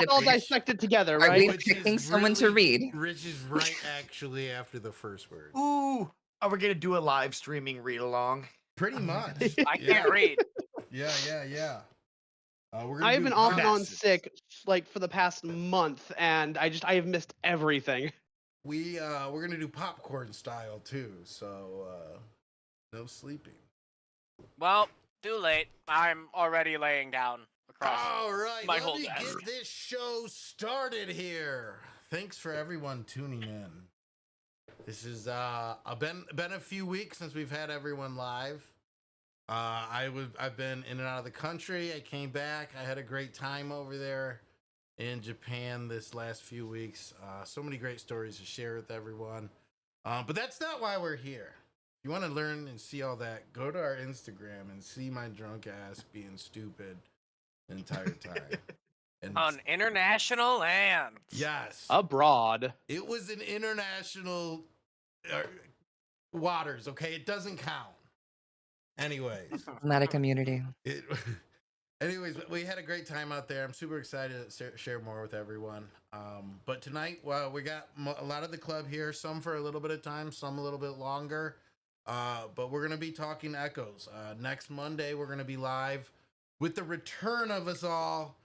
all dissect it together, Are we right? picking someone to read? Rich is right actually after the first word. Ooh, are we gonna do a live streaming read along? Pretty Oh my much. goodness. I can't read. Yeah. We're gonna I've do been off and on Finesse. sick like for the past month, and I have missed everything. we're gonna do popcorn style too, so no sleeping. Well, too late. I'm already laying down across. All right, my let whole me desk. get this show started here. Thanks for everyone tuning in. This is been a few weeks since we've had everyone live. I've been in and out of the country. I came back. I had a great time over there in Japan this last few weeks. So many great stories to share with everyone. But that's not why we're here. If you want to learn and see all that, go to our Instagram and see my drunk ass being stupid the entire time. And On international land. yes, Abroad. it was an international waters. Okay, it doesn't count. Anyways, Not a community. anyways, we had a great time out there. I'm super excited to share more with everyone. But tonight, well, we got a lot of the club here. Some for a little bit of time, some a little bit longer. But we're gonna be talking Echoes. Next Monday, we're gonna be live with the return of us all.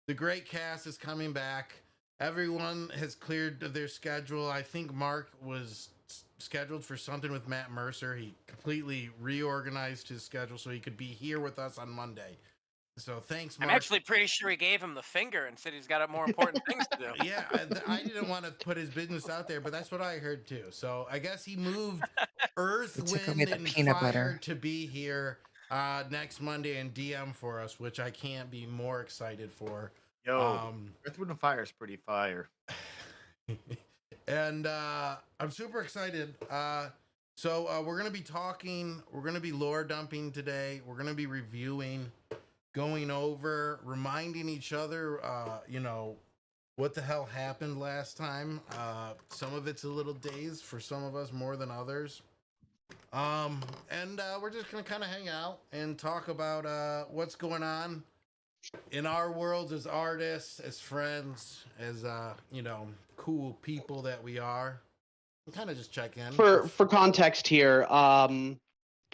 The great cast is coming back. Everyone has cleared their schedule. I think Mark was scheduled for something with Matt Mercer. He completely reorganized his schedule so he could be here with us on Monday. So thanks, Mark. I'm actually pretty sure he gave him the finger and said he's got more important things to do. Yeah, I didn't want to put his business out there, but that's what I heard too. So I guess he moved Earth, He took away Wind, the and peanut Fire butter. to be here next Monday and DM for us, which I can't be more excited for. Yo, Earth, Wind, and Fire is pretty fire. And I'm super excited. So we're gonna be talking. We're gonna be lore dumping today. We're gonna be reviewing, going over, reminding each other, what the hell happened last time. Some of it's a little dazed for some of us more than others. And we're just gonna kind of hang out and talk about what's going on in our worlds as artists, as friends, as cool people that we are. And kind of just check in. For context here,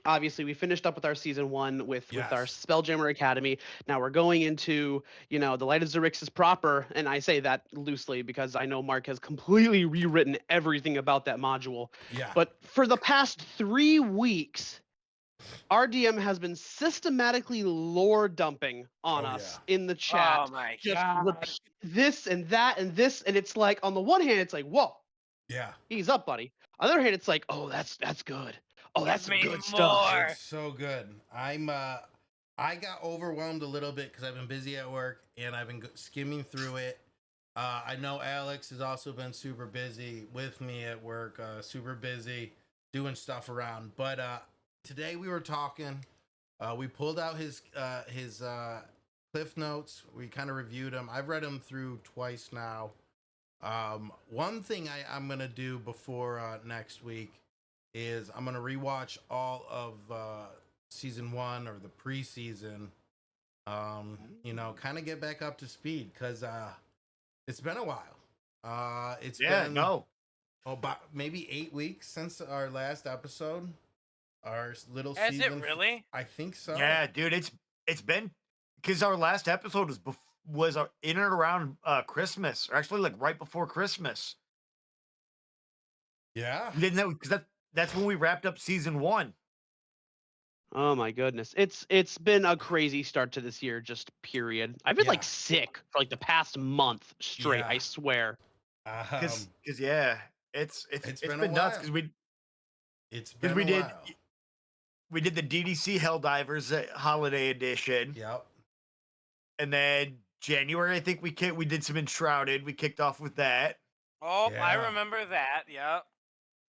obviously we finished up with our season 1 with our Yes. Spelljammer Academy. Now we're going into, the Light of Xerxes proper, and I say that loosely because I know Mark has completely rewritten everything about that module. Yeah. But for the past 3 weeks, RDM has been systematically lore dumping on us in the chat. Oh my Just god. repeat this and that and this, and it's like on the one hand, it's like, whoa, Yeah. ease up, buddy. On the other hand, it's like, oh, that's good. Oh, that's some me good stuff. more. It's so good. I got overwhelmed a little bit because I've been busy at work and I've been skimming through it. I know Alex has also been super busy with me at work, super busy doing stuff around. But today we were talking. We pulled out his cliff notes. We kind of reviewed them. I've read them through twice now. One thing I'm gonna do before next week is I'm gonna rewatch all of season 1 or the preseason. Kind of get back up to speed because it's been a while. It's been about maybe 8 weeks since our last episode. Our little Is season. it really? I think so. Yeah, dude, it's been because our last episode was in and around Christmas, or actually like right before Christmas. Yeah. You didn't know because that's when we wrapped up season 1. Oh my goodness. It's been a crazy start to this year, just period. I've been like sick for like the past month straight, Yeah. I swear. Because yeah, it's been been a nuts while. because we we did the DDC Helldivers holiday edition. Yep. And then January, I think we did some Enshrouded. We kicked off with that. Oh, I Yeah. remember that. Yeah.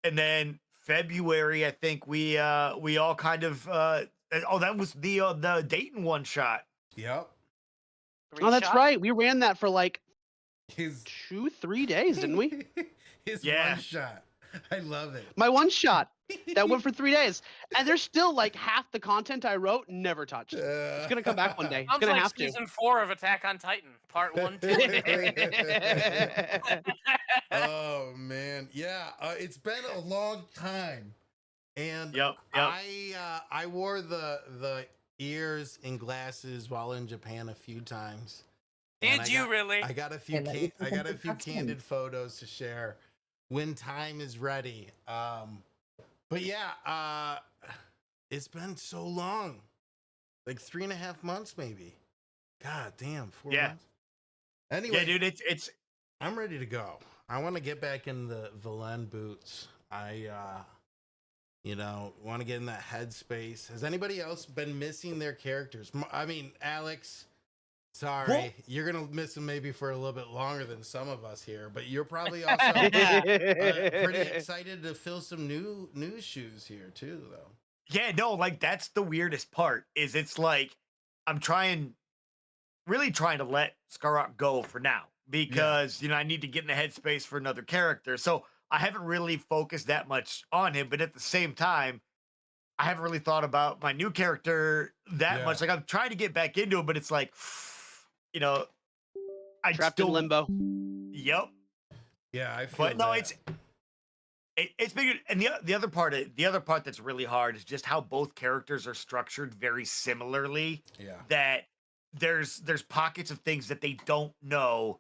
And then February, I think we all kind of that was the Dayton one shot. Yep. Oh, that's Shot? right. We ran that for like His 2-3 days, didn't we? his Yeah. one shot. I love it. My one shot that went for 3 days, and there's still like half the content I wrote never touched. It's gonna come back one day. It's Sounds gonna like have to. season 4 of Attack on Titan, part 1, 2, and 3. Oh man, yeah. It's been a long time, and Yep. I wore the ears and glasses while in Japan a few times. And Did you really? I got a few And that you I can got a few custom. candid photos to share when time is ready. But yeah, it's been so long, like 3.5 months maybe. God damn, 4 Yeah. months. Anyway, Yeah, dude, it's I'm ready to go. I want to get back in the Valen boots. I want to get in that headspace. Has anybody else been missing their characters? I mean, Alex, sorry, Well- you're gonna miss them maybe for a little bit longer than some of us here, but you're probably also pretty excited to fill some new shoes here too, though. Yeah, no, like that's the weirdest part. Is it's like I'm really trying to let Scarrock go for now because I need to get in the headspace for another character. So I haven't really focused that much on him, but at the same time, I haven't really thought about my new character that Yeah. much. Like I'm trying to get back into it, but it's like, I Trapped in still limbo. Yep. Yeah, I feel. But no, that. it's big, and the other part that's really hard is just how both characters are structured very similarly. Yeah. That there's pockets of things that they don't know,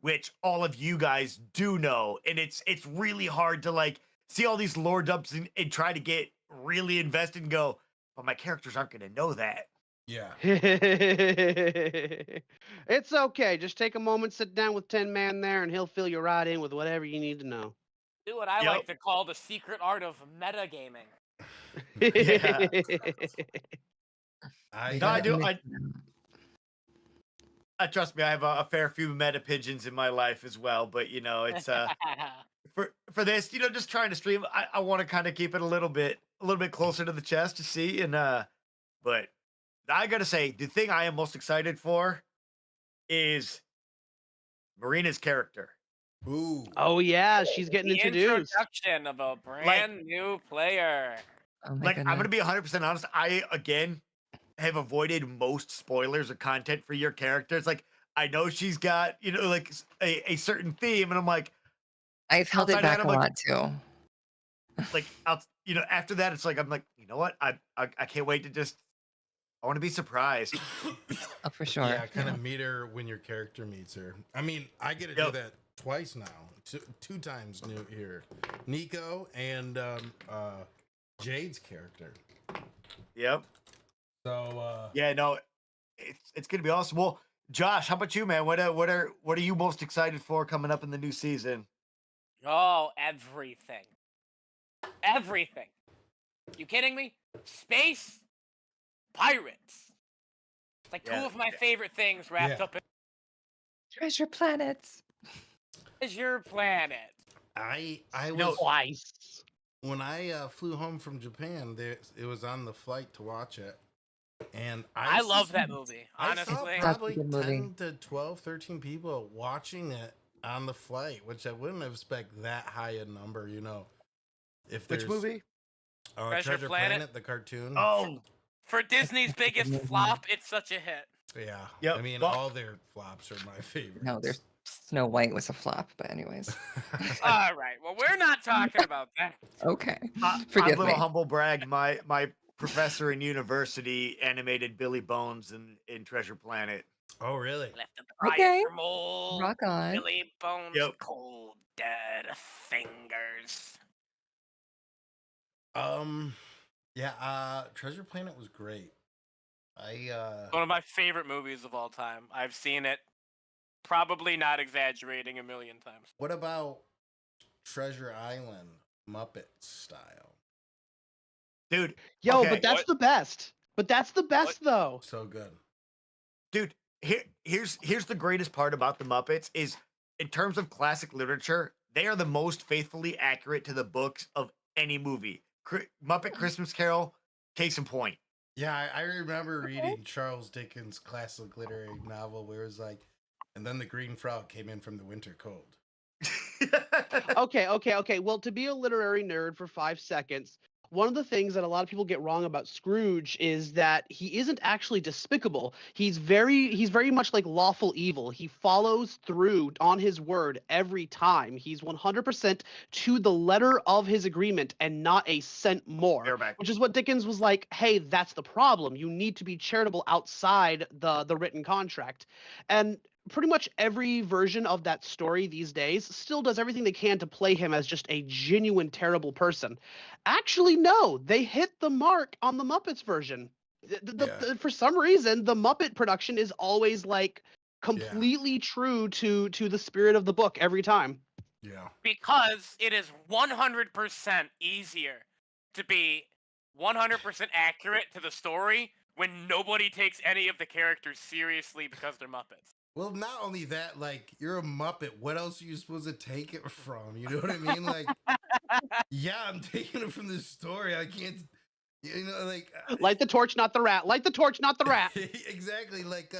which all of you guys do know, and it's really hard to like see all these lore dumps and try to get really invested and go, but my characters aren't going to know that. Yeah. It's okay. Just take a moment, sit down with 10 Man there, and he'll fill you right in with whatever you need to know. Do what I Yep. like to call the secret art of metagaming. Yeah. I No, I do. Meta- Trust me, I have a fair few meta pigeons in my life as well. But it's for this, just trying to stream. I want to kind of keep it a little bit closer to the chest to see. And but I gotta say, the thing I am most excited for is Marina's character. Ooh. Oh yeah, she's getting The introduced. introduction of a brand new player. Oh my Like, goodness. I'm gonna be 100% honest. I again have avoided most spoilers or content for your character. It's like I know she's got like a certain theme, and I'm like, I've held it outside of back that, a I'm lot too. after that, it's like I'm like, you know what? I can't wait to just. I want to be surprised. Oh, for sure. Yeah, kind of meet her when your character meets her. I mean, I get to do Yep. that twice now, two times new here. Nico and Jade's character. Yep. So Yeah. No. It's gonna be awesome. Well, Josh, how about you, man? What are you most excited for coming up in the new season? Oh, everything. Everything. You kidding me? Space, pirates. It's like two Yeah. of my favorite things wrapped Yeah. up in Treasure planets. is your planet. I was No. Twice. when I flew home from Japan. It was on the flight to watch it, and I love that movie, I saw honestly. probably That's a good 10 movie. to 12, 13 people watching it on the flight, which I wouldn't expect that high a number. If there's Which movie? Treasure Planet? Planet, the cartoon. Oh, For Disney's biggest movie. flop, it's such a hit. Yeah. Yep. I mean, Well- all their flops are my favorite. No, there's Snow White was a flop, but anyways. All right, well, we're not talking about that. Okay. I'm Forgive a little me. humble brag. My professor in university animated Billy Bones in Treasure Planet. Oh, really? Left him to cry Okay. from old Rock on. Billy Bones' Yep. cold dead fingers. Yeah. Treasure Planet was great. One of my favorite movies of all time. I've seen it, probably not exaggerating, a million times. What about Treasure Island, Muppet style? Dude, Yo, Okay, but that's what- the best. But that's the best though. So good. dude, here's the greatest part about the Muppets is in terms of classic literature, they are the most faithfully accurate to the books of any movie. Muppet Christmas Carol, case in point. Yeah, I remember reading Charles Dickens' classic literary novel where it was like, and then the green frog came in from the winter cold. Okay. Well, to be a literary nerd for 5 seconds, one of the things that a lot of people get wrong about Scrooge is that he isn't actually despicable. He's very much like lawful evil. He follows through on his word every time. He's 100% to the letter of his agreement and not a cent more. You're back. Which is what Dickens was like, hey, that's the problem. You need to be charitable outside the written contract. And pretty much every version of that story these days still does everything they can to play him as just a genuine terrible person. Actually, no, they hit the mark on the Muppets version. For some reason, the Muppet production is always like completely true to the spirit of the book every time. Yeah. Because it is 100% easier to be 100% accurate to the story when nobody takes any of the characters seriously because they're Muppets. Well, not only that, like, you're a Muppet. What else are you supposed to take it from? You know what I mean? Like, yeah, I'm taking it from this story. I can't, like, Light the torch, not the rat. Light the torch, not the rat. exactly. Like,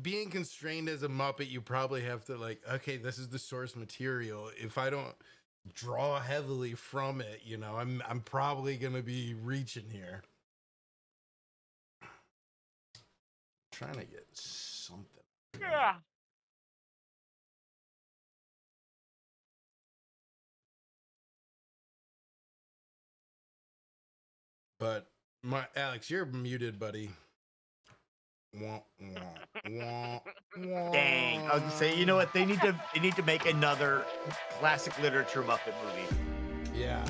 being constrained as a Muppet, you probably have to, like, okay, this is the source material. If I don't draw heavily from it, I'm probably gonna be reaching here. Trying to get something. Yeah. But Alex, you're muted, buddy. Wah, wah, wah, wah. Dang, I was gonna say, you know what? They need to make another classic literature Muppet movie. Yeah.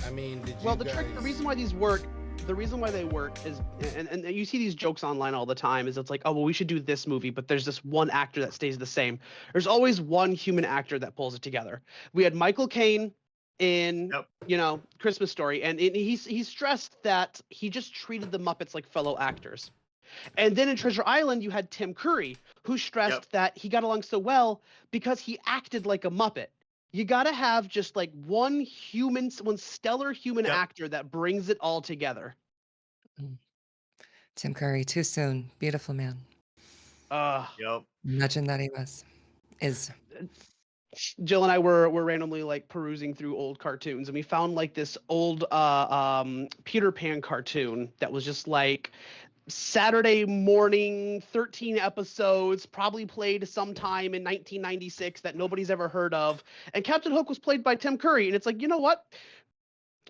I mean, The reason why these work, the reason why they work is, and you see these jokes online all the time, is it's like, oh, well, we should do this movie, but there's this one actor that stays the same. There's always one human actor that pulls it together. We had Michael Caine in, Christmas Story, and he stressed that he just treated the Muppets like fellow actors. And then in Treasure Island, you had Tim Curry, who stressed that he got along so well because he acted like a Muppet. You gotta have just like one stellar human actor that brings it all together. Tim Curry, too soon. Beautiful man. Imagine that he is. Jill and I were randomly like perusing through old cartoons, and we found like this old Peter Pan cartoon that was just like Saturday morning, 13 episodes, probably played sometime in 1996 that nobody's ever heard of. And Captain Hook was played by Tim Curry. And it's like, you know what?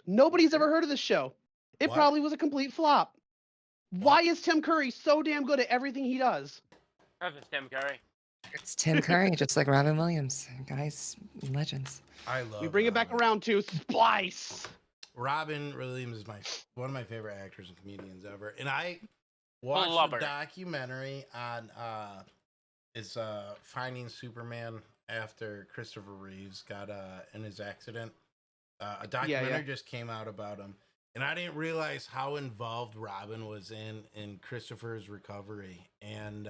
Nobody's ever heard of this show. It probably was a complete flop. Why is Tim Curry so damn good at everything he does? That's just Tim Curry. It's Tim Curry, just like Robin Williams. Guys, legends. I love. We bring it back around to Splice. Robin Williams is one of my favorite actors and comedians ever, and I watched a documentary on Finding Superman after Christopher Reeves got in his accident. A documentary just came out about him, and I didn't realize how involved Robin was in Christopher's recovery, and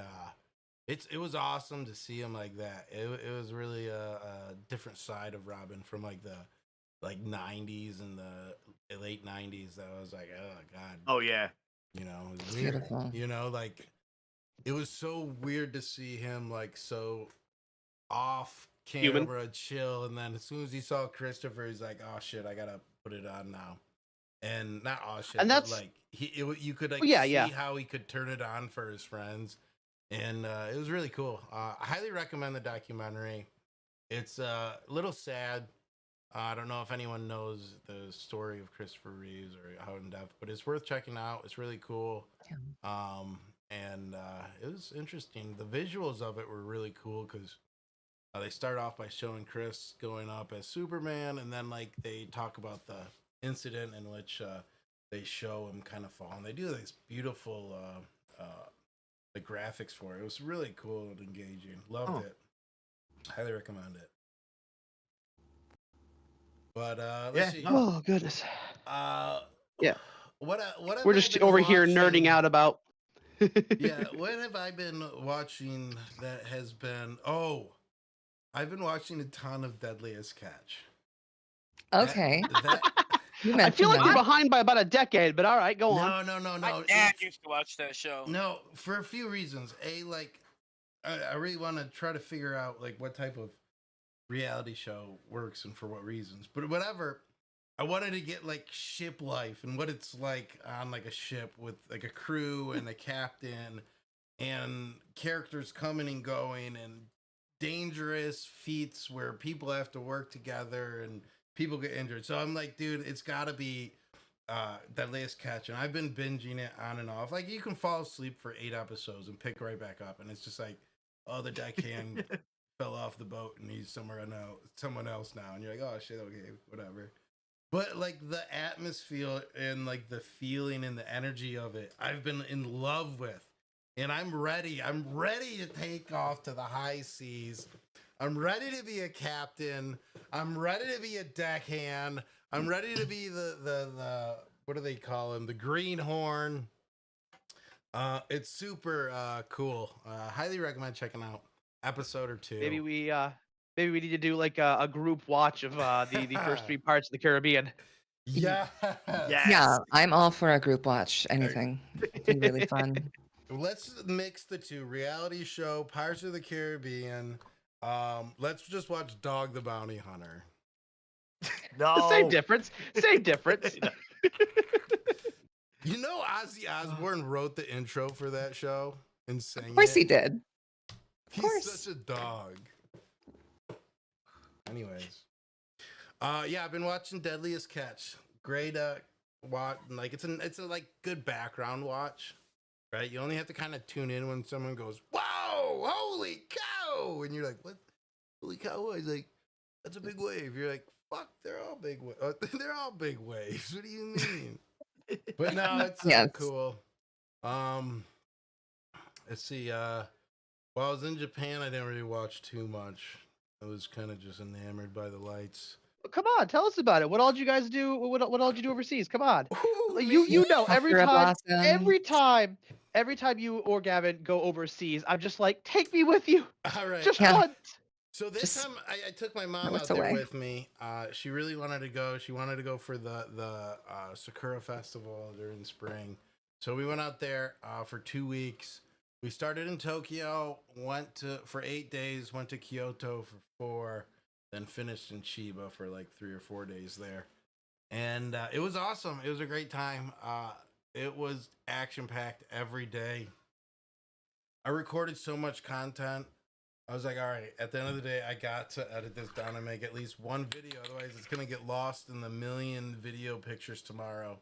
it was awesome to see him like that. It was really a different side of Robin from like the 90s and the late 90s. That was like, oh god. Oh yeah. It was weird. Beautiful. Like it was so weird to see him like so off camera, chill, and then as soon as he saw Christopher, he's like, oh shit, I gotta put it on now. And not all shit, and that's like you could like see how he could turn it on for his friends. And it was really cool. I highly recommend the documentary. It's a little sad. I don't know if anyone knows the story of Christopher Reeves or how in depth, but it's worth checking out. It's really cool. And it was interesting. The visuals of it were really cool because they start off by showing Chris going up as Superman, and then like they talk about the incident in which they show him kind of fall. And they do this beautiful the graphics for it. It was really cool and engaging. Loved it. Highly recommend it. But let's see. Oh goodness. What we're just over here nerding out about. What have I been watching that has been? I've been watching a ton of Deadliest Catch. Okay. I feel like you're behind by about a decade, but all right, go on. No. My dad used to watch that show. No, for a few reasons. A, like, I really want to try to figure out like what type of reality show works and for what reasons. But whatever, I wanted to get like ship life and what it's like on like a ship with like a crew and a captain and characters coming and going and dangerous feats where people have to work together and people get injured. So I'm like, dude, it's got to be Deadliest Catch, and I've been binging it on and off. Like, you can fall asleep for 8 episodes and pick right back up, and it's just like, oh, the deckhand fell off the boat and he's someone else now, and you're like, oh shit, okay, whatever. But like the atmosphere and like the feeling and the energy of it, I've been in love with, and I'm ready. I'm ready to take off to the high seas. I'm ready to be a captain. I'm ready to be a deckhand. I'm ready to be the what do they call him? The greenhorn. It's super cool. Highly recommend checking out episode or 2. Maybe we need to do like a group watch of the first 3 parts of the Caribbean. Yeah. Yeah, I'm all for a group watch. Anything. It'd be really fun. Let's mix the two. Reality show, Pirates of the Caribbean. Let's just watch Dog the Bounty Hunter. No. Same difference. Same difference. You know, Ozzy Osbourne wrote the intro for that show and sang it. Of course he did. He's course. such a dog. Anyways. Yeah, I've been watching Deadliest Catch. Great watch. Like it's a like good background watch. Right? You only have to kind of tune in when someone goes, "Whoa, holy cow!" And you're like, "What? Holy cow!" He's like, "That's a big wave." You're like, "Fuck, they're all big waves. They're all big waves. What do you mean?" But no, it's Yes. cool. Let's see. While I was in Japan, I didn't really watch too much. I was kind of just enamored by the lights. Come on, tell us about it. What all did you guys do? What all did you do overseas? Come on. Ooh, You know Sakura blossoms. every time you or Gavin go overseas, I'm just like, take me with you. All right. Just Yeah. once. So this Just time I took my mom know out it's there away. with me. She really wanted to go. She wanted to go for the Sakura Festival during spring. So we went out there for 2 weeks. We started in Tokyo, for 8 days, went to Kyoto for 4, then finished in Chiba for like 3 or 4 days there. And it was awesome. It was a great time. It was action-packed every day. I recorded so much content. I was like, all right, at the end of the day, I got to edit this down and make at least one video. Otherwise, it's going to get lost in the million video pictures tomorrow.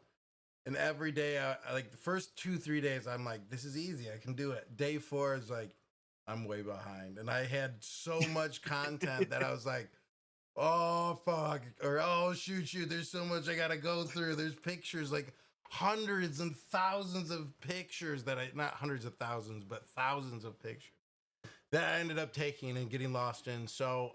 And every day, I like the first 2-3 days, I'm like, this is easy. I can do it. Day 4 is like, I'm way behind. And I had so much content that I was like, oh, fuck. Or, oh, shoot. There's so much I got to go through. There's pictures, like hundreds and thousands of pictures not hundreds of thousands, but thousands of pictures that I ended up taking and getting lost in. So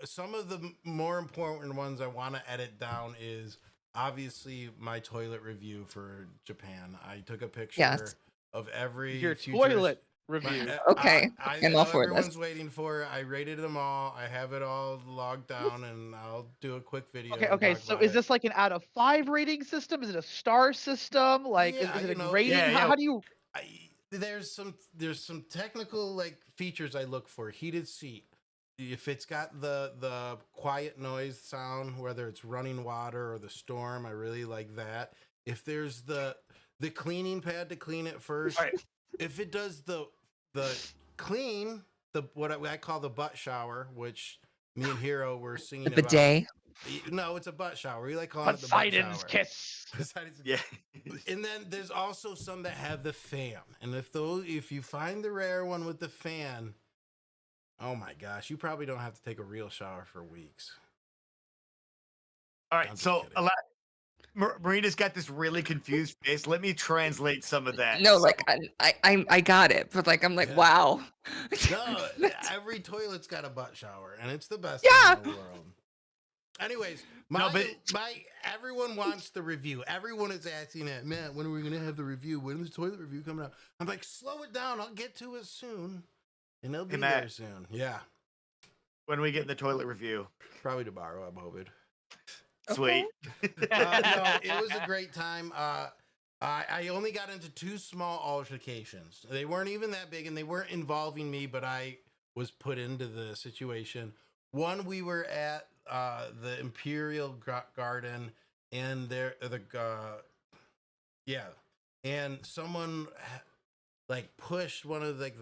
some of the more important ones I want to edit down is obviously my toilet review for Japan. I took a picture Yes. of every Your future- toilet review. Okay, I I'm know all for everyone's this. waiting for it. I rated them all. I have it all logged down, and I'll do a quick video. Okay, and okay. talk So about is it. this like an out of 5 rating system? Is it a star system? Like, Yeah, is it you a know, grading? yeah, How do you? There's some technical like features I look for. Heated seat. If it's got the quiet noise sound, whether it's running water or the storm, I really like that. If there's the cleaning pad to clean it first, All right. if it does the clean, what I call the butt shower, which me and Hero were singing The about. bidet. No, it's a butt shower. We like calling it the butt Poseidon's shower. kiss. Poseidon's Yeah. And then there's also some that have the fan. And if you find the rare one with the fan, oh my gosh, you probably don't have to take a real shower for weeks. All I'm right. just So kidding. Marina's got this really confused face. Let me translate some of that. No, So- like I got it, but like I'm like, Yeah. wow. No, every toilet's got a butt shower, and it's the best Yeah. thing in the world. Anyways, No, but- everyone wants the review. Everyone is asking it, man, when are we gonna have the review? When is the toilet review coming out? I'm like, slow it down. I'll get to it soon, and it'll be Hey, Matt. there soon. Yeah, when we get the toilet review. probably tomorrow. I'm hoping. Sweet. No, it was a great time. I only got into 2 small altercations. They weren't even that big, and they weren't involving me, but I was put into the situation. One, we were at the Imperial Garden, and yeah, and someone like pushed one of like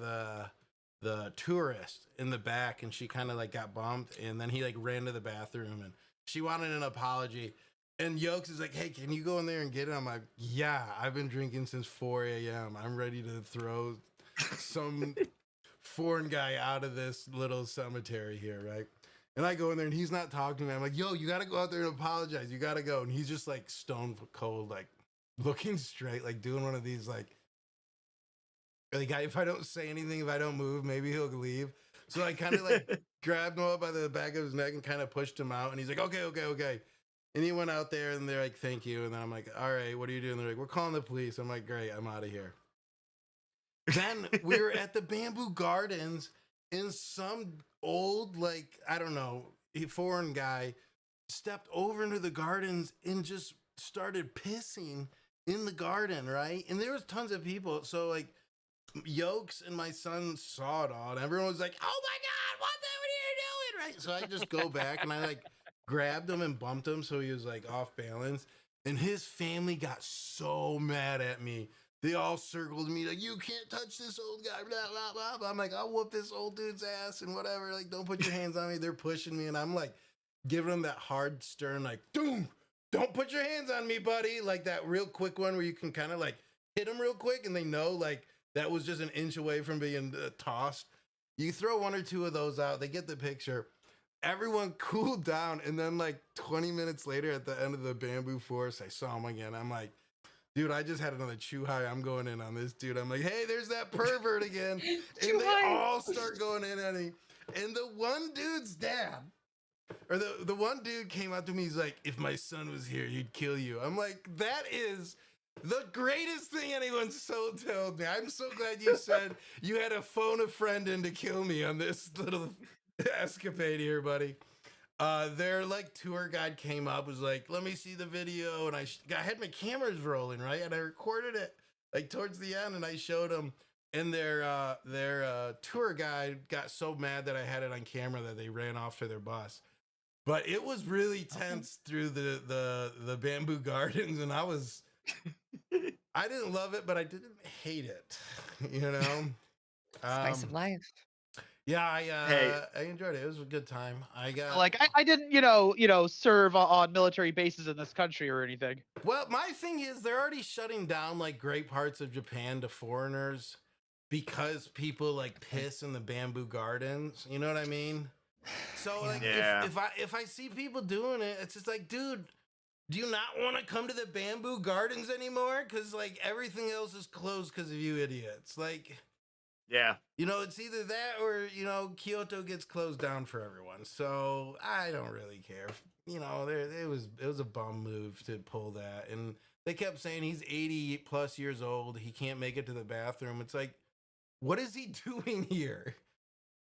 the tourists in the back, and she kind of like got bumped, and then he like ran to the bathroom, and she wanted an apology. And Yokes is like, hey, can you go in there and get it? I'm like, yeah, I've been drinking since 4 a.m. I'm ready to throw some foreign guy out of this little cemetery here, right? And I go in there and he's not talking to me. I'm like, yo, you got to go out there and apologize. You got to go. And he's just like stone cold, like looking straight, like doing one of these, like, if I don't say anything, if I don't move, maybe he'll leave. So I kind of like grabbed him up by the back of his neck and kind of pushed him out. And he's like, okay. And he went out there and they're like, thank you. And then I'm like, all right, what are you doing? They're like, we're calling the police. I'm like, great, I'm out of here. Then we were at the Bamboo Gardens and some old, like, I don't know, foreign guy stepped over into the gardens and just started pissing in the garden, right? And there was tons of people. So like Yokes and my son saw it all and everyone was like, oh my God, what are you doing? Right? So I just go back and I like grabbed him and bumped him so he was like off balance. And his family got so mad at me. They all circled me like, you can't touch this old guy, blah, blah, blah, blah. I'm like, I'll whoop this old dude's ass and whatever. Like, don't put your hands on me. They're pushing me. And I'm like, giving them that hard, stern, like, dude, don't put your hands on me, buddy. Like that real quick one where you can kind of like hit them real quick and they know like that was just an inch away from being tossed. You throw 1 or 2 of those out, they get the picture. Everyone cooled down. And then like 20 minutes later at the end of the bamboo forest, I saw him again. I'm like, dude, I just had another chew high. I'm going in on this dude. I'm like, hey, there's that pervert again. And they all start going in on him. And the one dude's dad, or the one dude came up to me. He's like, if my son was here, he'd kill you. I'm like, that is the greatest thing anyone's so told me. I'm so glad you said you had to phone a friend in to kill me on this little escapade here, buddy. Their like tour guide came up, was like, let me see the video. And I had my cameras rolling, right? And I recorded it like towards the end and I showed them. And their tour guide got so mad that I had it on camera that they ran off to their bus. But it was really tense through the Bamboo Gardens. And I didn't love it, but I didn't hate it, you know? Spice of life. Yeah, I enjoyed it. It was a good time. I didn't, serve on military bases in this country or anything. Well, my thing is they're already shutting down like great parts of Japan to foreigners because people like piss in the Bamboo Gardens. You know what I mean? So like if I see people doing it, it's just like, dude, do you not want to come to the Bamboo Gardens anymore? Because like everything else is closed because of you idiots. Like, yeah, it's either that or Kyoto gets closed down for everyone. So I don't really care. It was a bum move to pull that, and they kept saying he's 80 plus years old. He can't make it to the bathroom. It's like, what is he doing here?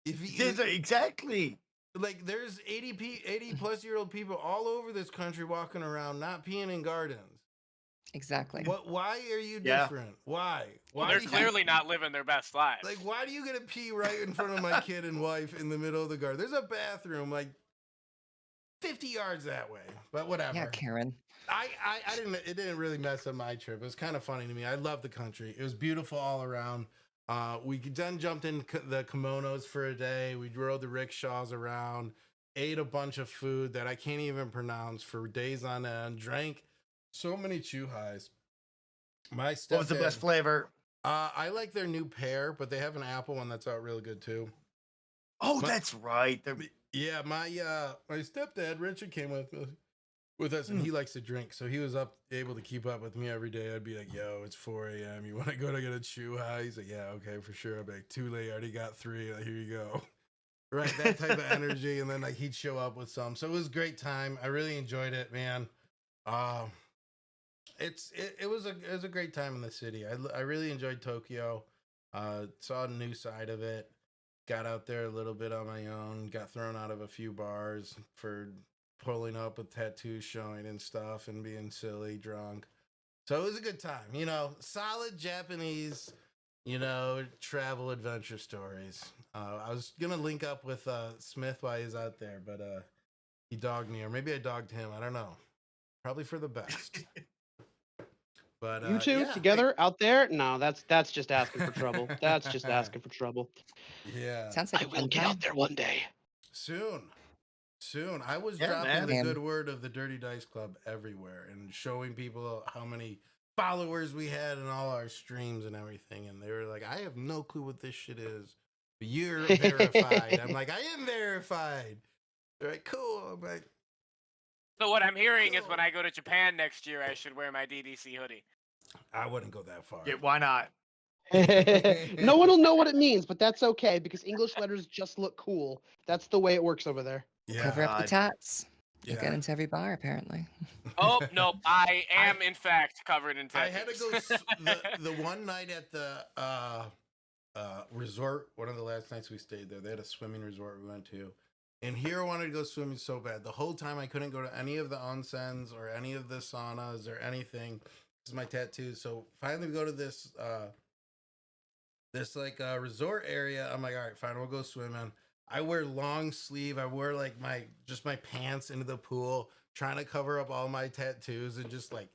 If he exactly. Like there's 80 plus year old people all over this country walking around not peeing in gardens. Exactly. Why are you different? Why? Well, they're clearly not living their best lives. Like, why do you get to pee right in front of my kid and wife in the middle of the garden? There's a bathroom like 50 yards that way, but whatever. Yeah, Karen. It didn't really mess up my trip. It was kind of funny to me. I love the country. It was beautiful all around. We then jumped in the kimonos for a day. We rode the rickshaws around, ate a bunch of food that I can't even pronounce for days on end, drank so many chew highs. My stepdad, what was the best flavor? I like their new pear, but they have an apple one that's out really good too. Oh, that's right. Yeah, my stepdad Richard came with us, and he likes to drink, so he was able to keep up with me every day. I'd be like, yo, it's 4 a.m. You want to go to get a chew high? He's like, yeah, okay, for sure. I'd be like, too late. I already got 3. Like, here you go. Right, that type of energy. And then like he'd show up with some. So it was a great time. I really enjoyed it, man. It was a great time in the city. I really enjoyed Tokyo. Saw a new side of it. Got out there a little bit on my own. Got thrown out of a few bars for pulling up with tattoos showing and stuff and being silly, drunk. So it was a good time. Solid Japanese, travel adventure stories. I was gonna link up with Smith while he's out there, but he dogged me, or maybe I dogged him. I don't know. Probably for the best. But You two yeah, together out there? No, that's just asking for trouble. That's just asking for trouble. yeah. Sounds like I a will fun get time. out there one day. Soon. I was Yeah, dropping man. the Man. good word of the Dirty Dice Club everywhere and showing people how many followers we had in all our streams and everything. And they were like, I have no clue what this shit is. But you're verified. I'm like, I am verified. They're like, cool. I'm like, So what I'm hearing is when I go to Japan next year, I should wear my DDC hoodie. I wouldn't go that far. Yeah, why not? No one will know what it means, but that's okay because English letters just look cool. That's the way it works over there. Cover up the God. tats. You get Yeah. into every bar, apparently. Oh no, I am in fact covered in I tattoos. had to go the one night at the resort, one of the last nights we stayed there. They had a swimming resort we went to. And here I wanted to go swimming so bad. The whole time I couldn't go to any of the onsens or any of the saunas or anything. This is my tattoo. So finally we go to this resort area. I'm like, all right, fine, we'll go swimming. I wear long sleeve. I wear like my pants into the pool, trying to cover up all my tattoos and just like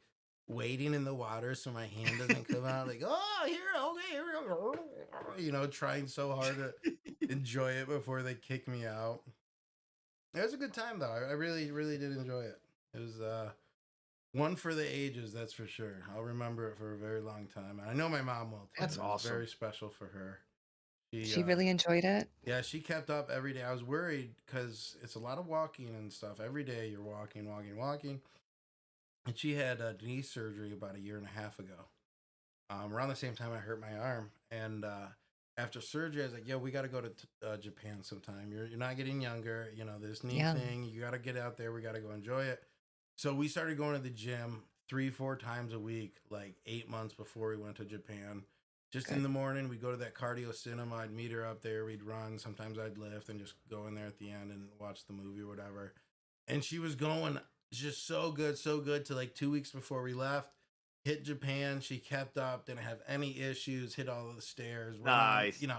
wading in the water so my hand doesn't come out. Like, oh, here we go. Trying so hard to enjoy it before they kick me out. It was a good time though. I really, really did enjoy it. It was one for the ages, that's for sure. I'll remember it for a very long time. And I know my mom will too. That's It was awesome. very special for her. She really enjoyed it. Yeah, she kept up every day. I was worried because it's a lot of walking and stuff. Every day you're walking. And she had knee surgery about 1.5 years ago. Around the same time I hurt my arm. And after surgery, I was like, yo, we got to go to Japan sometime. You're not getting younger. This knee thing, you got to get out there. We got to go enjoy it. So we started going to the gym 3-4 times a week, like 8 months before we went to Japan. Just in the morning, we'd go to that cardio cinema. I'd meet her up there. We'd run. Sometimes I'd lift and just go in there at the end and watch the movie or whatever. And she was going just so good to like 2 weeks before we left. Hit Japan. She kept up. Didn't have any issues. Hit all of the stairs. Nice. Hit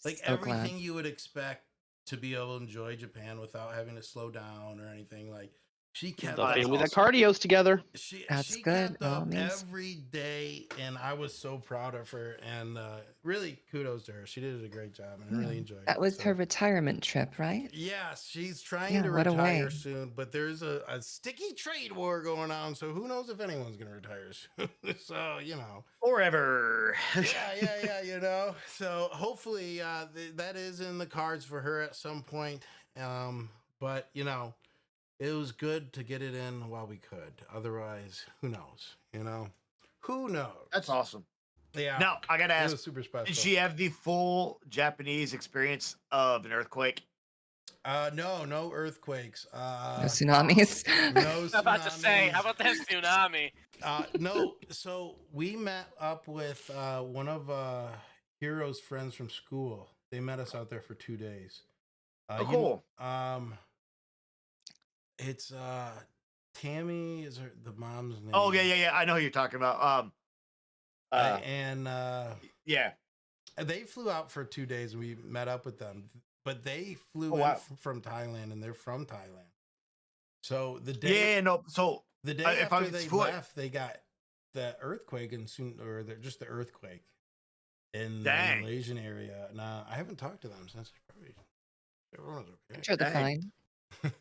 like So everything glad. you would expect to be able to enjoy Japan without having to slow down or anything. Like she kept The up. family that awesome. cardio's together. She That's good, kept by all up means. every day, and I was so proud of her. And really, kudos to her. She did a great job, and I really enjoyed it. That was So- her retirement trip, right? Yes, she's trying Yeah, to what a retire way. soon, but there's a sticky trade war going on, so who knows if anyone's going to retire soon. So, Forever. Yeah. So hopefully that is in the cards for her at some point. But, it was good to get it in while we could. Otherwise, who knows? Who knows? That's awesome. Yeah. Now, I got to It ask, was super special. did she have the full Japanese experience of an earthquake? No earthquakes. No tsunamis. No I was about to say, tsunamis. how about that tsunami? No, so we met up with one of Hero's friends from school. They met us out there for 2 days. Cool. It's Tammy is the mom's name. Oh, yeah. I know who you're talking about. And Yeah. they flew out for 2 days and we met up with them. But they flew Oh, in wow. from Thailand and they're from Thailand. So the day Yeah, no. So, the day if after I'm they fluent- left, they got the earthquake just the earthquake in the Dang. Malaysian area. Now I haven't talked to them since. Probably everyone's okay. I'm sure they're Dang. fine.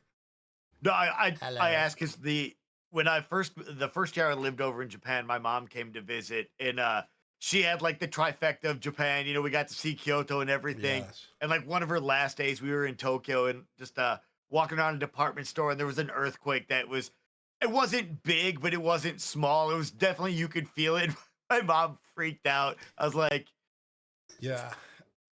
no, I Hello. asked because the first year I lived over in Japan, my mom came to visit, and she had like the trifecta of Japan. We got to see Kyoto and everything. Yes. And like one of her last days, we were in Tokyo and just walking around a department store, and there was an earthquake it wasn't big, but it wasn't small. It was definitely, you could feel it. My mom freaked out. I was like, Yeah.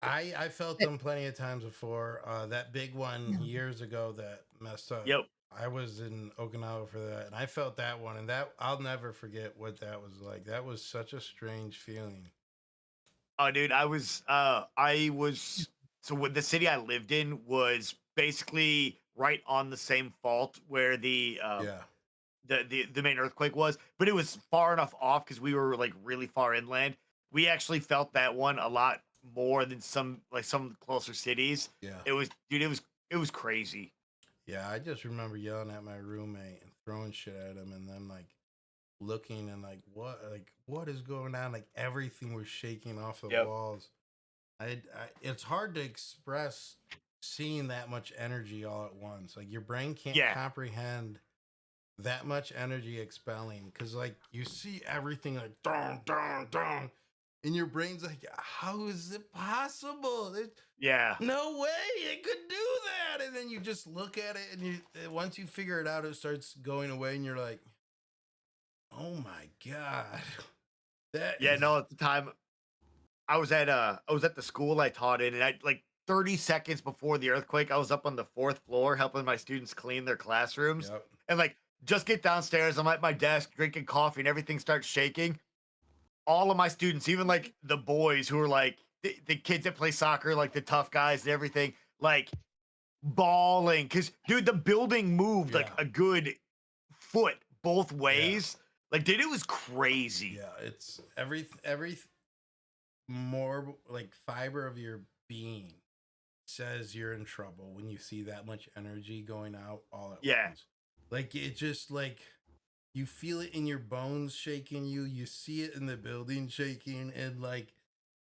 I felt them plenty of times before. That big one Yeah. years ago that messed up. yep. I was in Okinawa for that, and I felt that one, and that I'll never forget what that was like. That was such a strange feeling. Oh, dude, so what the city I lived in was basically right on the same fault where the Yeah. the main earthquake was, but it was far enough off because we were like really far inland. We actually felt that one a lot more than some closer cities. Yeah. It was, dude, it was crazy. Yeah, I just remember yelling at my roommate and throwing shit at him, and then like looking and what is going on? Like everything was shaking off the Yep. walls. It's hard to express seeing that much energy all at once. Like your brain can't Yeah. comprehend that much energy expelling because like you see everything like dong dong dong, and your brain's like, how is it possible? Yeah. No way it could do that. And then you just look at it, and once you figure it out, it starts going away, and you're like, oh my god, Yeah, no, at the time I was at the school I taught in, and I like 30 seconds before the earthquake, I was up on the 4th floor helping my students clean their classrooms. Yep. And like just get downstairs, I'm at my desk drinking coffee and everything starts shaking. All of my students, even like the boys who are like the kids that play soccer, like the tough guys and everything, like bawling because dude, the building moved like Yeah. a good foot both ways. Like, dude, it was crazy. Yeah, it's every more like fiber of your being says you're in trouble when you see that much energy going out all at Yeah. once. Like it just like you feel it in your bones shaking you see it in the building shaking, and like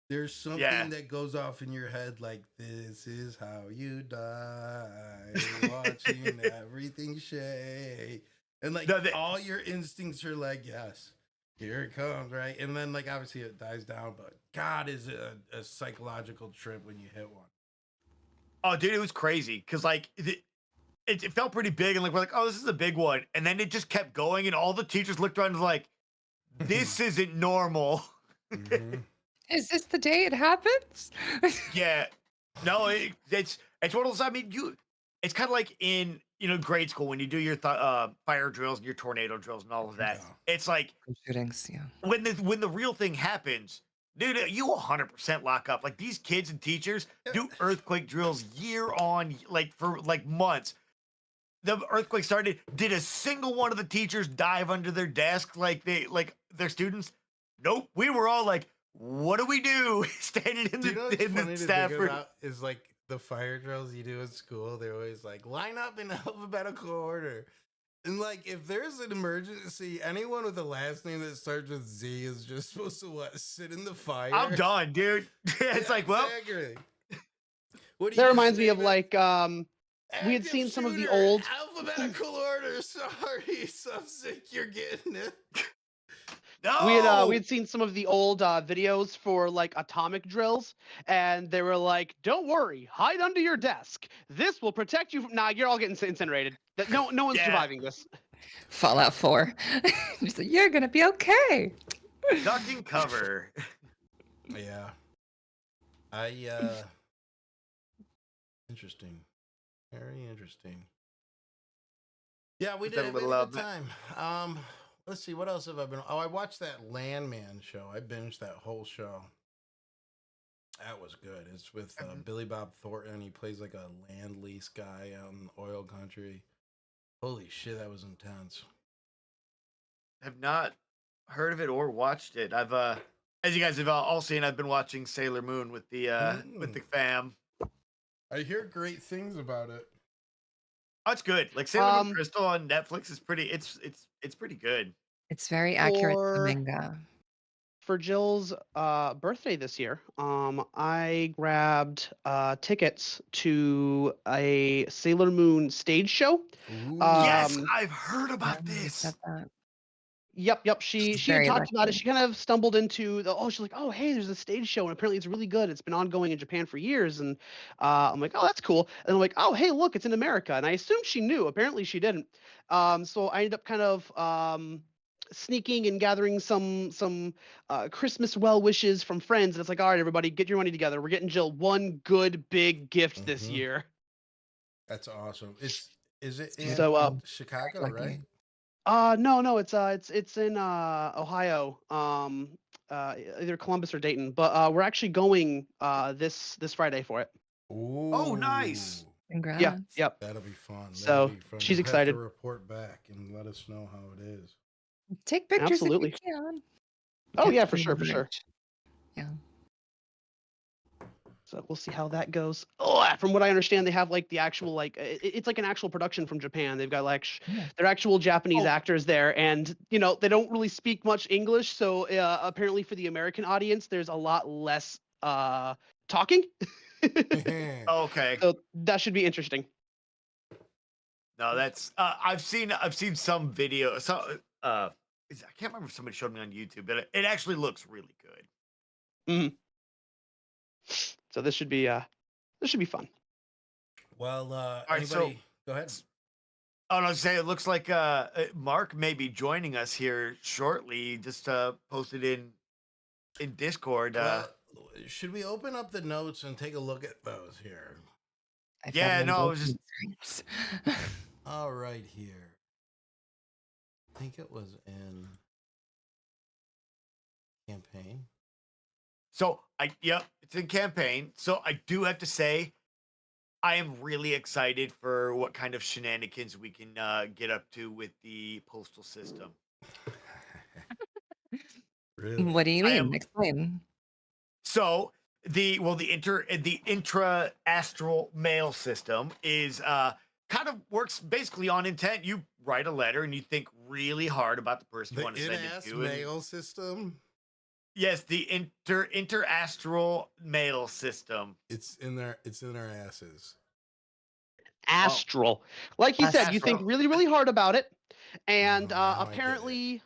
there's something Yeah. that goes off in your head like, this is how you die, watching everything shake. And like all your instincts are like, yes, here it comes, right? And then like obviously it dies down, but God, is it a psychological trip when you hit one. Oh, dude, it was crazy because like it felt pretty big, and like we're like, oh, this is a big one, and then it just kept going, and all the teachers looked around and was like, this isn't normal. Mhm. Is this the day it happens? Yeah, no, it's one of those. I mean, it's kind of like in grade school when you do your fire drills and your tornado drills and all of that. Yeah. It's like Shootings, yeah. when the real thing happens, dude, you 100% lock up. Like these kids and teachers do earthquake drills year on, like for like months. The earthquake started. Did a single one of the teachers dive under their desk like their students? Nope. We were all like, what do we do? Standing in Do you know what's the funny to staff think room. about is like the fire drills you do in school. They're always like, line up in alphabetical order. And like, if there's an emergency, anyone with a last name that starts with Z is just supposed to sit in the fire. I'm done, dude. It's like, well, exactly. What do That you reminds me say, of man? like we had Active seen some of the shooter, old alphabetical order. Sorry, some sick. You're getting it. no. we had seen some of the old videos for like atomic drills, and they were like, "Don't worry, hide under your desk. This will protect you from." Nah, you're all getting incinerated. That no one's Yeah. surviving this. Fallout 4. She's like, you're gonna be okay. Ducking cover. Yeah. Interesting. Very interesting. Yeah, we Is that did a a little, good time. Let's see, what else have I been? Oh, I watched that Landman show. I binged that whole show. That was good. It's with Billy Bob Thornton. He plays like a land lease guy out in oil country. Holy shit, that was intense. Have not heard of it or watched it. I've as you guys have all seen, I've been watching Sailor Moon with the fam. I hear great things about it. Oh, it's good. Like Sailor Moon Crystal on Netflix is pretty. It's pretty good. It's very accurate to the For- manga. For Jill's birthday this year, I grabbed tickets to a Sailor Moon stage show. Ooh. Yes, Um, I've heard about You this. said that. Yep. She She's had very talked about it. lucky. She kind of stumbled into she's like, oh, hey, there's a stage show, and apparently it's really good. It's been ongoing in Japan for years, and I'm like, oh, that's cool. And I'm like, oh, hey, look, it's in America, and I assumed she knew. Apparently she didn't. So I ended up kind of sneaking and gathering some Christmas well wishes from friends, and it's like, all right, everybody, get your money together. We're getting Jill one good big gift this Mhm. year. That's awesome. Is it in So Chicago, lucky. right? No, it's in Ohio, either Columbus or Dayton, but we're actually going this Friday for it. Ooh. Oh, nice. Congrats. Yep. That'll be fun. So, That'll be fun. she's You'll have to excited. report back and let us know how it is. Take pictures Absolutely. if you can. Oh Get yeah, the for sure, for sure. merch. Yeah. So we'll see how that goes. Oh, from what I understand, they have like the actual like it's like an actual production from Japan. They've got like Yeah. their actual Japanese Oh. actors there, and you know they don't really speak much English. So apparently for the American audience, there's a lot less talking. Okay. So that should be interesting. No, that's I've seen some video. So I can't remember if somebody showed me on YouTube, but it actually looks really good. So this should be fun. Well, right, so- anybody? Go ahead. Oh, no, I was saying it looks like Mark may be joining us here shortly. Just posted in Discord. Well, should we open up the notes and take a look at those here? I've Yeah, had no, I one was just- screams. All right, here. I think it was in campaign. So it's in campaign. So I do have to say, I am really excited for what kind of shenanigans we can get up to with the postal system. Really? What do you I mean? am- Explain. So the intra astral mail system is kind of works basically on intent. You write a letter and you think really hard about the person you The want to send it in-ass to. and- mail system. Yes, the interastral mail system. It's in there. It's in their asses. Astral, like he said, you think Astral. really, really hard about it, and Oh, now I get it. apparently,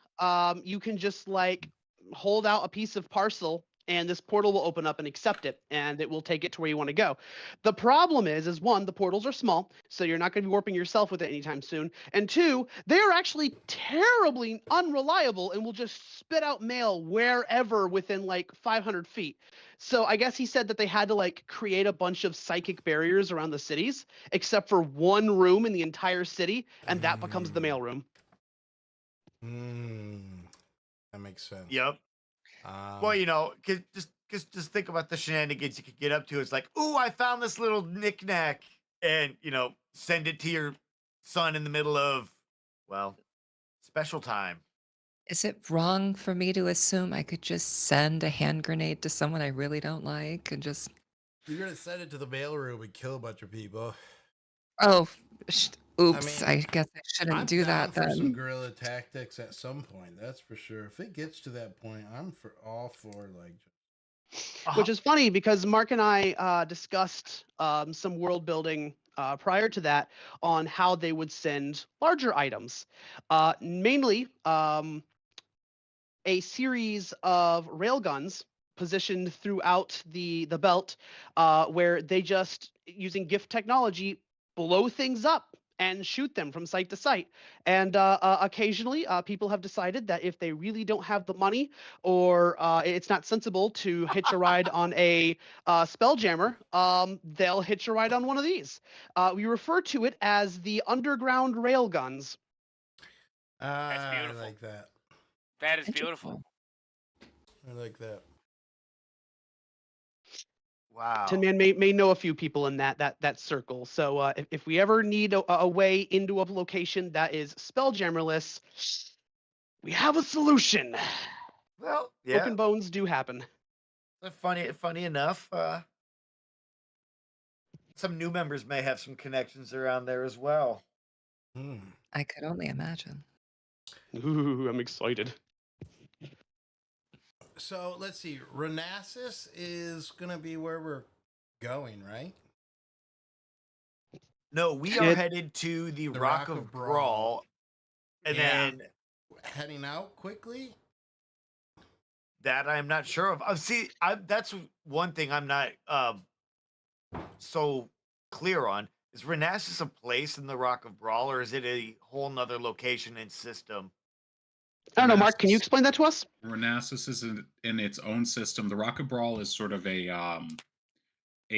you can just like hold out a piece of parcel, and this portal will open up and accept it, and it will take it to where you want to go. The problem is one, the portals are small, so you're not going to be warping yourself with it anytime soon, and two, they are actually terribly unreliable and will just spit out mail wherever within like 500 feet. So I guess he said that they had to like create a bunch of psychic barriers around the cities, except for one room in the entire city, and that becomes the mail room. That makes sense. Yep. Well, you know, just think about the shenanigans you could get up to. It's like, ooh, I found this little knickknack, and you know, send it to your son in the middle of, well, special time. Is it wrong for me to assume I could just send a hand grenade to someone I really don't like and just you're gonna send it to the mail room and kill a bunch of people. oh oops, mean, I guess I shouldn't I'm do down that for some then. guerrilla tactics at some point. That's for sure. If it gets to that point, I'm all for like. Which is funny because Mark and I discussed some world building prior to that on how they would send larger items, mainly a series of railguns positioned throughout the belt, where they just using gift technology blow things up and shoot them from site to site. And occasionally, people have decided that if they really don't have the money or it's not sensible to hitch a ride on a spelljammer, they'll hitch a ride on one of these. We refer to it as the underground railguns. I beautiful. like that. That is beautiful. I like that. Wow. Tin Man may know a few people in that circle. So if we ever need a way into a location that is spelljammerless, we have a solution. Well, yeah. Broken bones do happen. Funny enough, some new members may have some connections around there as well. I could only imagine. Ooh, I'm excited. So let's see. Renaissance is gonna be where we're going, right? No, we are headed to the Rock of Brawl, and Yeah. then Heading out quickly. that I'm not sure of. See, that's one thing I'm not so clear on. Is Renaissance a place in the Rock of Brawl, or is it a whole nother location and system? I don't know, Mark. Can you Renaissance. explain that to us? Renaissance is in its own system. The Rocket Brawl is sort of a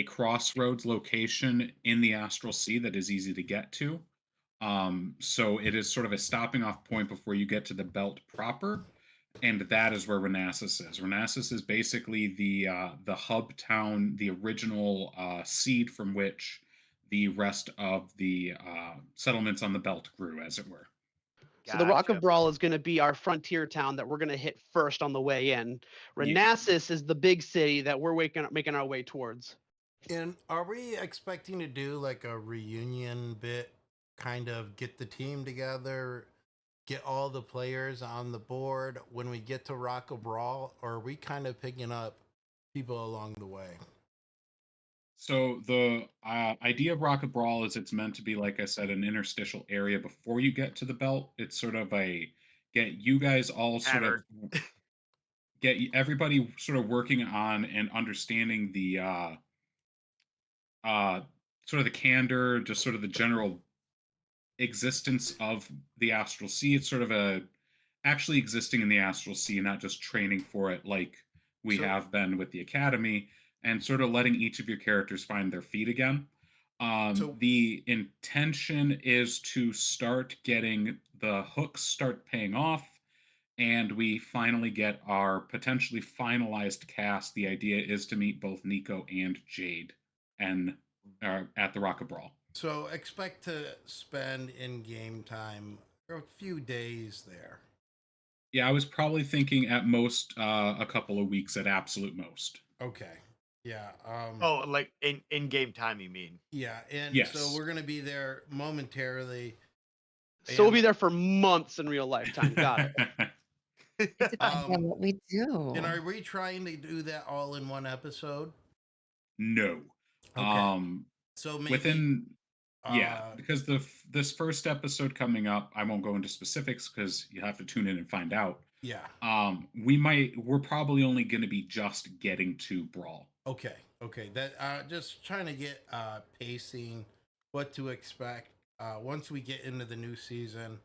crossroads location in the Astral Sea that is easy to get to. So it is sort of a stopping off point before you get to the belt proper, and that is where Renaissance is. Renaissance is basically the hub town, the original seed from which the rest of the settlements on the belt grew, as it were. So the Rock of Gotcha. Brawl is going to be our frontier town that we're going to hit first on the way in. Yeah. Renasis is the big city that we're making our way towards. And are we expecting to do like a reunion bit, kind of get the team together, get all the players on the board when we get to Rock of Brawl, or are we kind of picking up people along the way? So the idea of Rocket Brawl is it's meant to be, like I said, an interstitial area before you get to the belt. It's sort of a get you guys all sort of Hammered. everybody sort of working on and understanding the uh, sort of the candor, just sort of the general existence of the astral sea. It's sort of a actually existing in the astral sea, not just training for it like we So, have been with the academy, and sort of letting each of your characters find their feet again. so The intention is to start getting the hooks start paying off, and we finally get our potentially finalized cast. The idea is to meet both Nico and Jade, and at the Rocket Brawl. So expect to spend in game time a few days there. Yeah, I was probably thinking at most a couple of weeks at absolute most. Okay. Yeah. Oh, like in game time, you mean? Yeah, and so Yes. we're gonna be there momentarily. So we'll And be there for months in real lifetime. Got it. It depends on um what we and do. are we trying to do that all in one episode? No. Okay. Um So maybe within yeah, uh because this first episode coming up, I won't go into specifics because you have to tune in and find out. yeah. We're probably only going to be just getting to Brawl. Okay. Okay. That just trying to get pacing, what to expect once we get into the new season.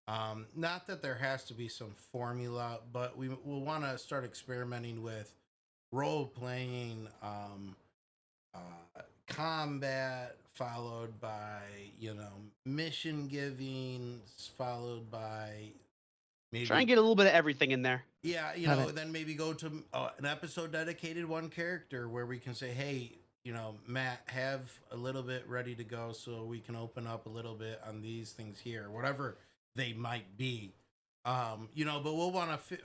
Not that there has to be some formula, but will want to start experimenting with role playing, combat, followed by mission giving, followed by Try and maybe get a little bit of everything in there. yeah, Love it. then maybe go to an episode dedicated one character where we can say, hey, Matt, have a little bit ready to go so we can open up a little bit on these things here, whatever they might be. But we'll want to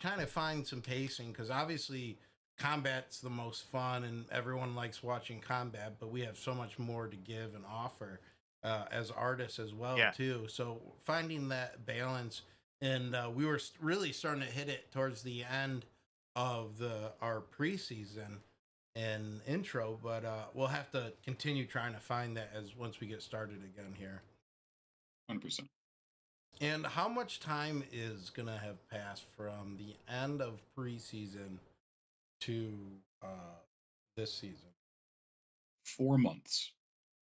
kind of find some pacing because obviously combat's the most fun and everyone likes watching combat, but we have so much more to give and offer as artists as well Yeah. too. So finding that balance, and we were really starting to hit it towards the end of our preseason and intro, but we'll have to continue trying to find that as once we get started again here. 100%. And how much time is gonna have passed from the end of preseason to this season? 4 months.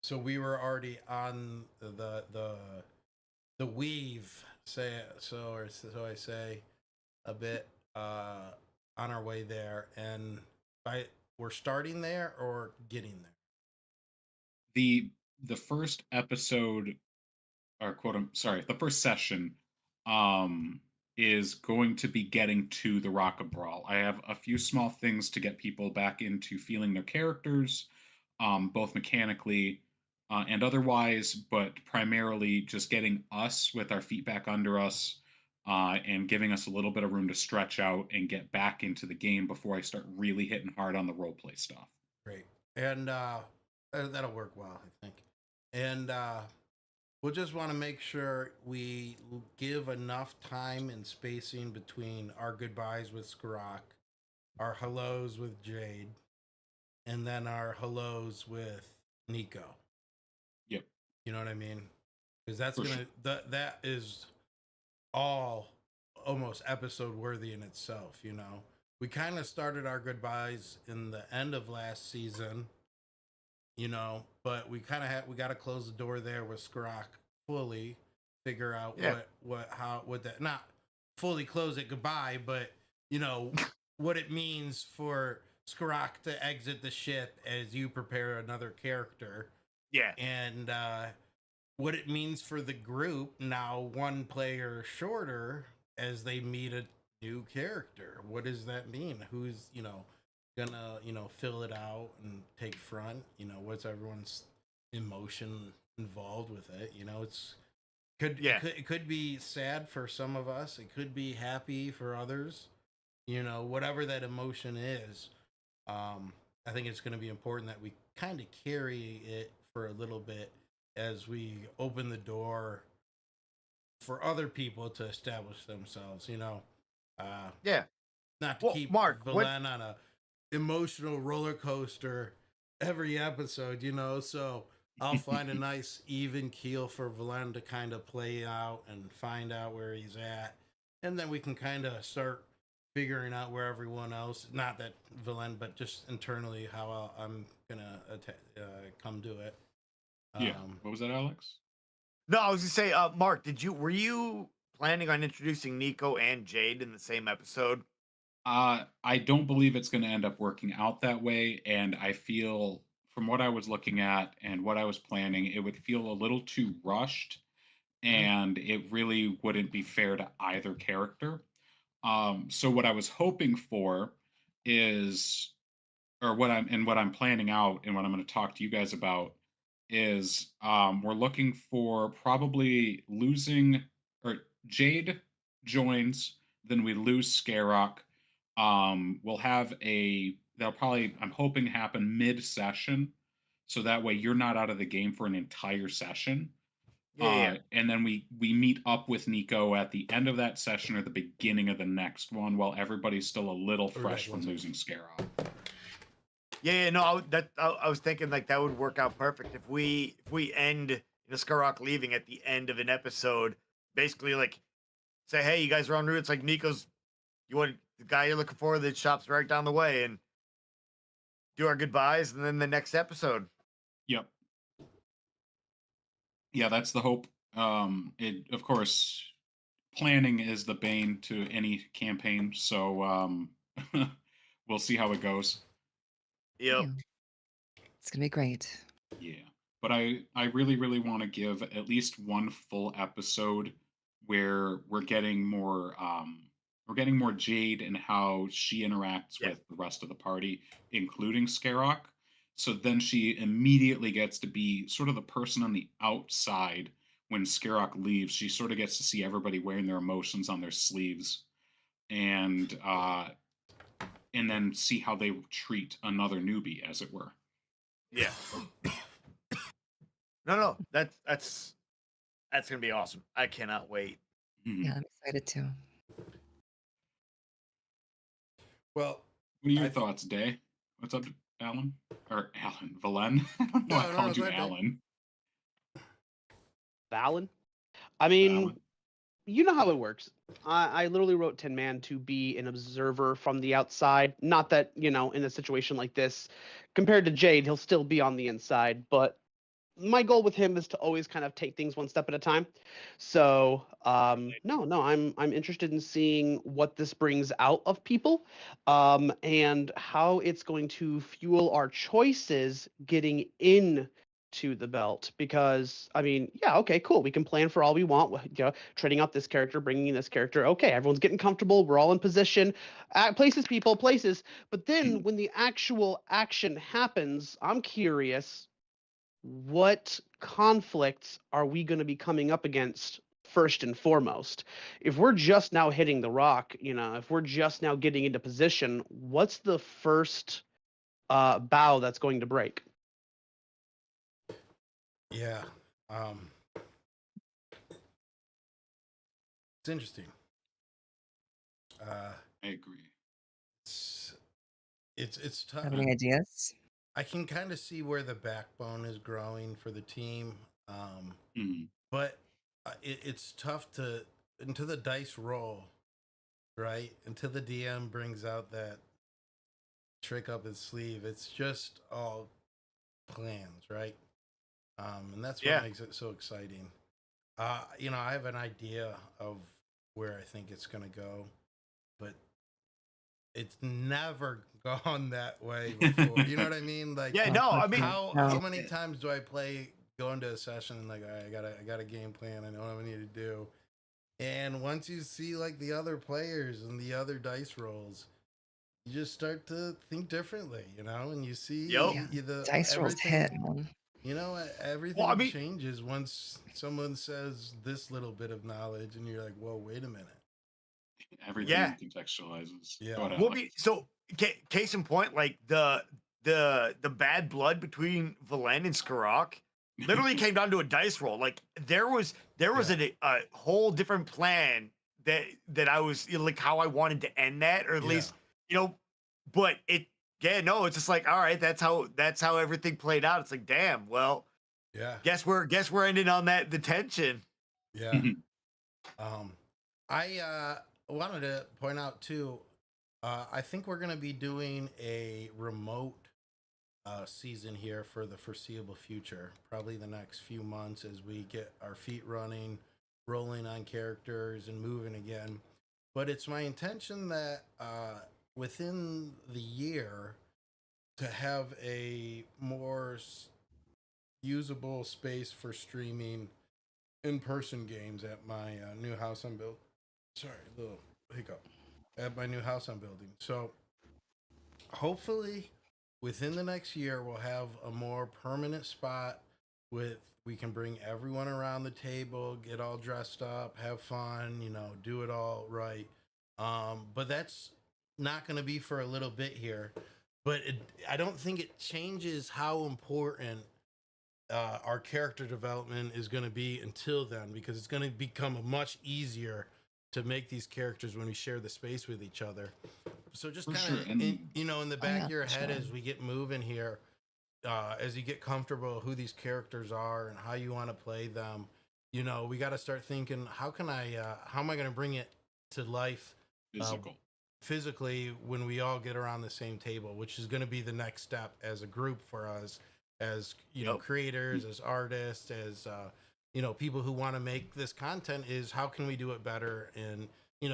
So we were already on the weave, so I say, a bit on our way there, and we're starting there or getting there. The first episode, or sorry, the first session is going to be getting to the Rocket Brawl. I have a few small things to get people back into feeling their characters, both mechanically and otherwise, but primarily just getting us with our feet back under us and giving us a little bit of room to stretch out and get back into the game before I start really hitting hard on the roleplay stuff. Great. And that'll work well, I think. And we'll just want to make sure we give enough time and spacing between our goodbyes with Skrok, our hellos with Jade, and then our hellos with Nico. Yep. You know what I mean? Because that's For gonna sure. that is all almost episode worthy in itself. We kind of started our goodbyes in the end of last season, but we kind of we got to close the door there with Skrok fully, figure out Yeah. what that, not fully close it goodbye, but what it means for Skrok to exit the ship as you prepare another character, Yeah. and what it means for the group now, one player shorter, as they meet a new character. What does that mean? Who's gonna fill it out and take front? What's everyone's emotion involved with it. You know, Yeah. it could be sad for some of us. It could be happy for others. You know, whatever that emotion is. I think it's going to be important that we kind of carry it for a little bit as we open the door for other people to establish themselves. You know, Yeah. not to Well, keep Mark, what? Valen on a emotional roller coaster every episode, you know. So I'll find a nice even keel for Valen to kind of play out and find out where he's at, and then we can kind of start figuring out where everyone else, not that Valen, but just internally how I'm gonna come to it. Yeah. What was that, Alex? No, I was gonna say, Mark, were you planning on introducing Nico and Jade in the same episode? I don't believe it's going to end up working out that way, and I feel from what I was looking at and what I was planning, it would feel a little too rushed, Mhm. and it really wouldn't be fair to either character. So what I was hoping for is, or what I'm planning out, and what I'm going to talk to you guys about is, we're looking for probably losing, or Jade joins, then we lose Scarrock. We'll have that'll probably, I'm hoping, happen mid session, so that way you're not out of the game for an entire session. Yeah. And then we meet up with Nico at the end of that session or the beginning of the next one, while everybody's still a little fresh from losing Scarrock. Yeah. No, I was thinking like that would work out perfect if we end Skarrock leaving at the end of an episode, basically like say, hey, you guys are en route. It's like Nico's, you want the guy you're looking for, the shop's right down the way, and do our goodbyes, and then the next episode. Yep. Yeah, that's the hope. It, of course, planning is the bane to any campaign, so we'll see how it goes. Yep. Yeah. It's gonna be great. Yeah, but I really really want to give at least one full episode where we're getting more Jade and how she interacts Yeah. with the rest of the party, including Scarrock. So then she immediately gets to be sort of the person on the outside when Scarrock leaves. She sort of gets to see everybody wearing their emotions on their sleeves, and then see how they treat another newbie, as it were. Yeah. No, that's gonna be awesome. I cannot wait. Mhm. Yeah, I'm excited too. Well, What are your I- thoughts, Day? What's up, Alan? Or Alan? Valen? I don't know. I called you go ahead, Dave. Alan. Valen. I mean, Alan. you know how it works. I literally wrote Tin Man to be an observer from the outside. Not that, you know, in a situation like this, compared to Jade, he'll still be on the inside, but my goal with him is to always kind of take things one step at a time. So no, I'm interested in seeing what this brings out of people, and how it's going to fuel our choices getting in to the belt. Because I mean, yeah, okay, cool, we can plan for all we want, you know, trading out this character, bringing in this character. Okay, everyone's getting comfortable, we're all in position, places, people, places. But then when the actual action happens, I'm curious, what conflicts are we going to be coming up against first and foremost? If we're just now hitting the rock, you know, if we're just now getting into position, what's the first bow that's going to break? Yeah. It's interesting. I agree. It's tough. Have any ideas? I can kind of see where the backbone is growing for the team, Mhm. but it's tough to until the dice roll, right? Until the DM brings out that trick up his sleeve. It's just all plans, right? And that's what Yeah. makes it so exciting. You know, I have an idea of where I think it's gonna go, but it's never gone that way before. You know what I mean? Like, Yeah, no, I mean, how many times do I go into a session and like, all right, I got a game plan, I know what I need to do. And once you see like the other players and the other dice rolls, you just start to think differently, you know, and you see Yup. Yeah. the Dice rolls hit, everything, man. You know, everything Well, I mean, changes once someone says this little bit of knowledge, and you're like, "Whoa, wait a minute." Everything yeah. contextualizes. Yeah. Go ahead, Well, I Alex. mean, so case in point, like the bad blood between Valen and Skarok literally came down to a dice roll. Like there was a whole different plan that I was like how I wanted to end that, or at Yeah. least but it's just like all right, that's how everything played out. It's like damn, well, Yeah. guess we're ending on the tension. Yeah. I wanted to point out too. I think we're gonna be doing a remote season here for the foreseeable future. Probably the next few months as we get our feet running, rolling on characters, and moving again. But it's my intention that within the year to have a more usable space for streaming in-person games at my new house I'm building. Sorry, a little hiccup. At my new house I'm building. So hopefully within the next year we'll have a more permanent spot with we can bring everyone around the table, get all dressed up, have fun, do it all right. But that's not going to be for a little bit here. But I don't think it changes how important our character development is going to be until then, because it's going to become much easier to make these characters when we share the space with each other. So just For kind sure, of and- in the back yeah, of your for head sure. as we get moving here, as you get comfortable who these characters are and how you want to play them, we got to start thinking, how am I going to bring it to life Physical. physically when we all get around the same table, which is going to be the next step as a group for us, as Yep. creators, as artists, as people who want to make this content, is how can we do it better? And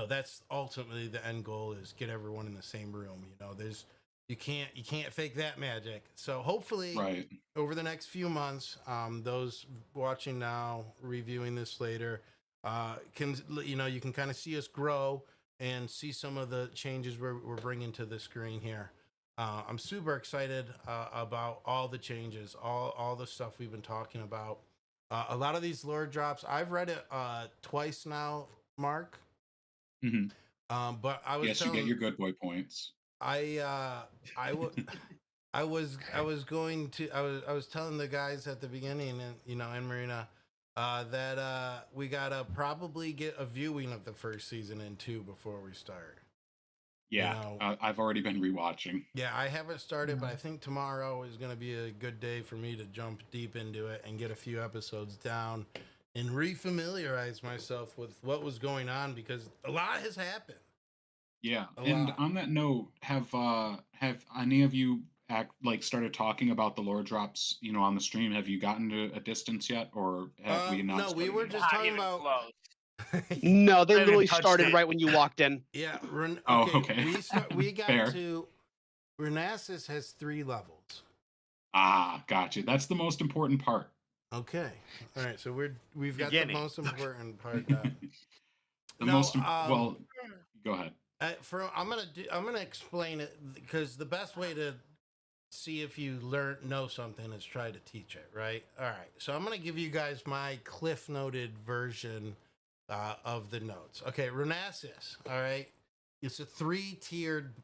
that's ultimately the end goal, is get everyone in the same room. There's you can't fake that magic. So hopefully Right. over the next few months, those watching now, reviewing this later, can you can kind of see us grow and see some of the changes we're bringing to the screen here. I'm super excited about all the changes, all the stuff we've been talking about. A lot of these lore drops, I've read it twice now, Mark. Mhm. But I was Yes, you get your good boy points. I was going to I was telling the guys at the beginning, and in Marina, that we gotta probably get a viewing of the first season and 2 before we start. Yeah, I've already been rewatching. Yeah, I haven't started, but I Mhm. think tomorrow is going to be a good day for me to jump deep into it and get a few episodes down and refamiliarize myself with what was going on, because a lot has happened. Yeah, A and lot. on that note, have any of you started talking about the lore drops, on the stream? Have you gotten to a distance yet, or have we not No, we started were yet? just Not talking even about. close. No, they I haven't literally touched started it. right when you walked in. Yeah, Oh, okay. okay. We got Fair. to. Renasus has 3 levels. Ah, gotcha. That's the most important part. Okay, all right. So we've got Beginning. the most important part done. The No, most well, go ahead. I'm gonna explain it, because the best way to see if you know something is try to teach it, right? All right. So I'm gonna give you guys my cliff noted version of the notes. Okay, Renasus. All right, it's a 3-tiered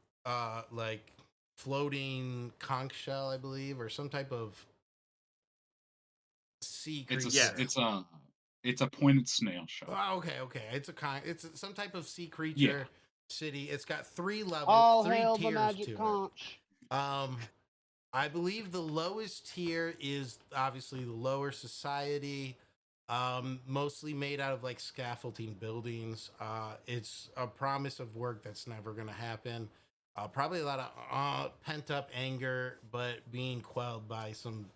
like floating conch shell, I believe, or some type of sea creature. It's a pointed snail shell. Oh, okay. It's some type of sea creature. Yeah. City. It's got 3 levels, All 3 hail the tiers magic to conch. it. I believe the lowest tier is obviously the lower society, mostly made out of like scaffolding buildings. It's a promise of work that's never going to happen. Probably a lot of pent up anger, but being quelled by some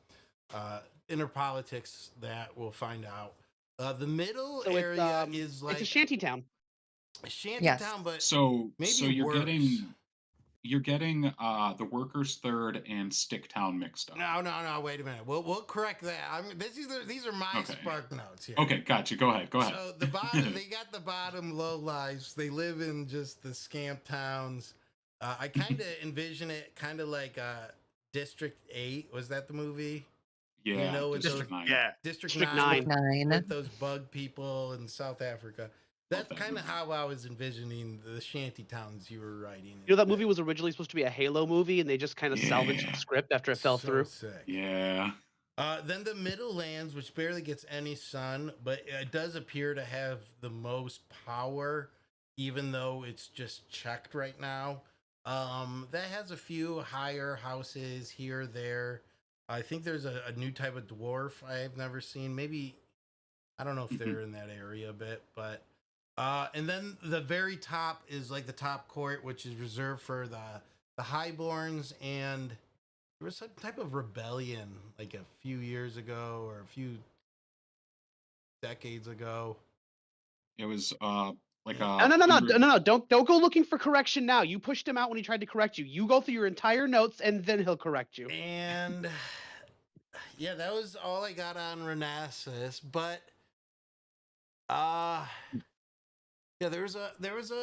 inner politics that we'll find out. The middle So area is like it's a shanty town. shanty town, but So maybe you're worse. getting the Workers Third and Sticktown mixed up. No. Wait a minute. We'll correct that. These are my Okay. spark notes here. Okay, gotcha. Go ahead. So the bottom, they got the bottom low lives. They live in just the scamp towns. I kind of envision it kind of like District 8. Was that the movie? You Yeah, know, with District those 9. Yeah. District District 9 9. with 9. those bug people in South Africa. Love That's that kind of movie. how I was envisioning the shanty towns you were writing. You know that movie was originally supposed to be a Halo movie, and they just kind of salvaged the Yeah. script after it fell so through. sick. Yeah. Then the Middle Lands, which barely gets any sun, but it does appear to have the most power, even though it's just checked right now. That has a few higher houses here, there. I think there's a new type of dwarf I've never seen. Maybe I don't know if Mhm. they're in that area a bit, but and then the very top is like the top court, which is reserved for the highborns, and there was some type of rebellion like a few years ago or a few decades ago. It was like Yeah. No, no, no, no, 100. no, no! Don't go looking for correction now. You pushed him out when he tried to correct you. You go through your entire notes, and then he'll correct you. And yeah, that was all I got on Renaissance. But uh yeah, there was a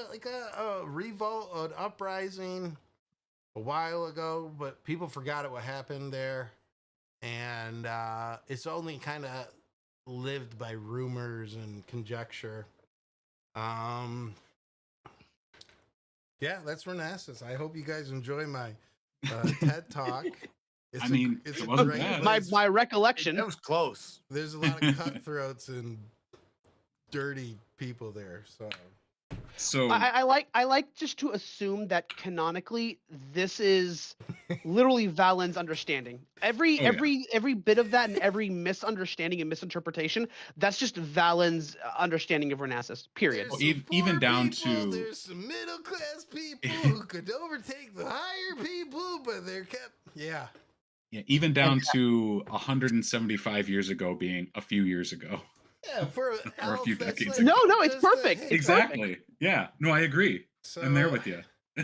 like a revolt, an uprising a while ago, but people forgot what happened there. And it's only kind of lived by rumors and conjecture. Um, yeah, that's Renaissance. I hope you guys enjoy my TED talk. I mean, it's it a wasn't great bad. My place. my recollection. That was close. There's a lot of cutthroats and dirty people there. So I like just to assume that canonically this is literally Valen's understanding. Every Oh, yeah. every bit of that and every misunderstanding and misinterpretation, that's just Valen's understanding of Renaissance. Period. There's Well, some even poor down people, to- there's some middle class people who could overtake the higher people, but they're kept. Yeah. yeah, even down to 175 years ago being a few years ago. Yeah, for Or a few elf, that's decades like ago. No, no, it's just a perfect. hint. It's perfect. Exactly. Yeah. No, I agree. So, I'm there with you. I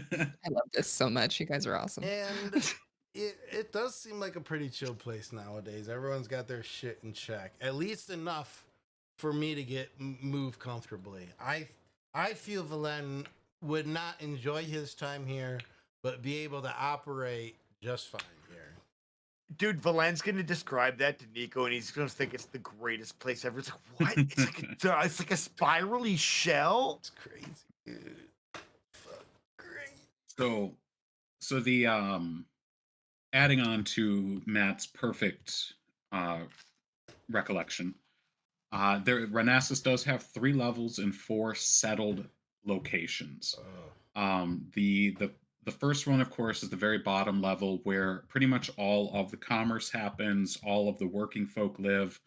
love this so much. You guys are awesome. And it does seem like a pretty chill place nowadays. Everyone's got their shit in check, at least enough for me to get move comfortably. I feel Valen would not enjoy his time here, but be able to operate just fine here. Dude, Valen's gonna describe that to Nico, and he's gonna think it's the greatest place ever. It's like, what? It's like a spirally shell. It's crazy, dude. Fuck, great. So the adding on to Matt's perfect recollection, there Renaissance does have 3 levels and 4 settled locations. The first one, of course, is the very bottom level where pretty much all of the commerce happens, all of the working folk live,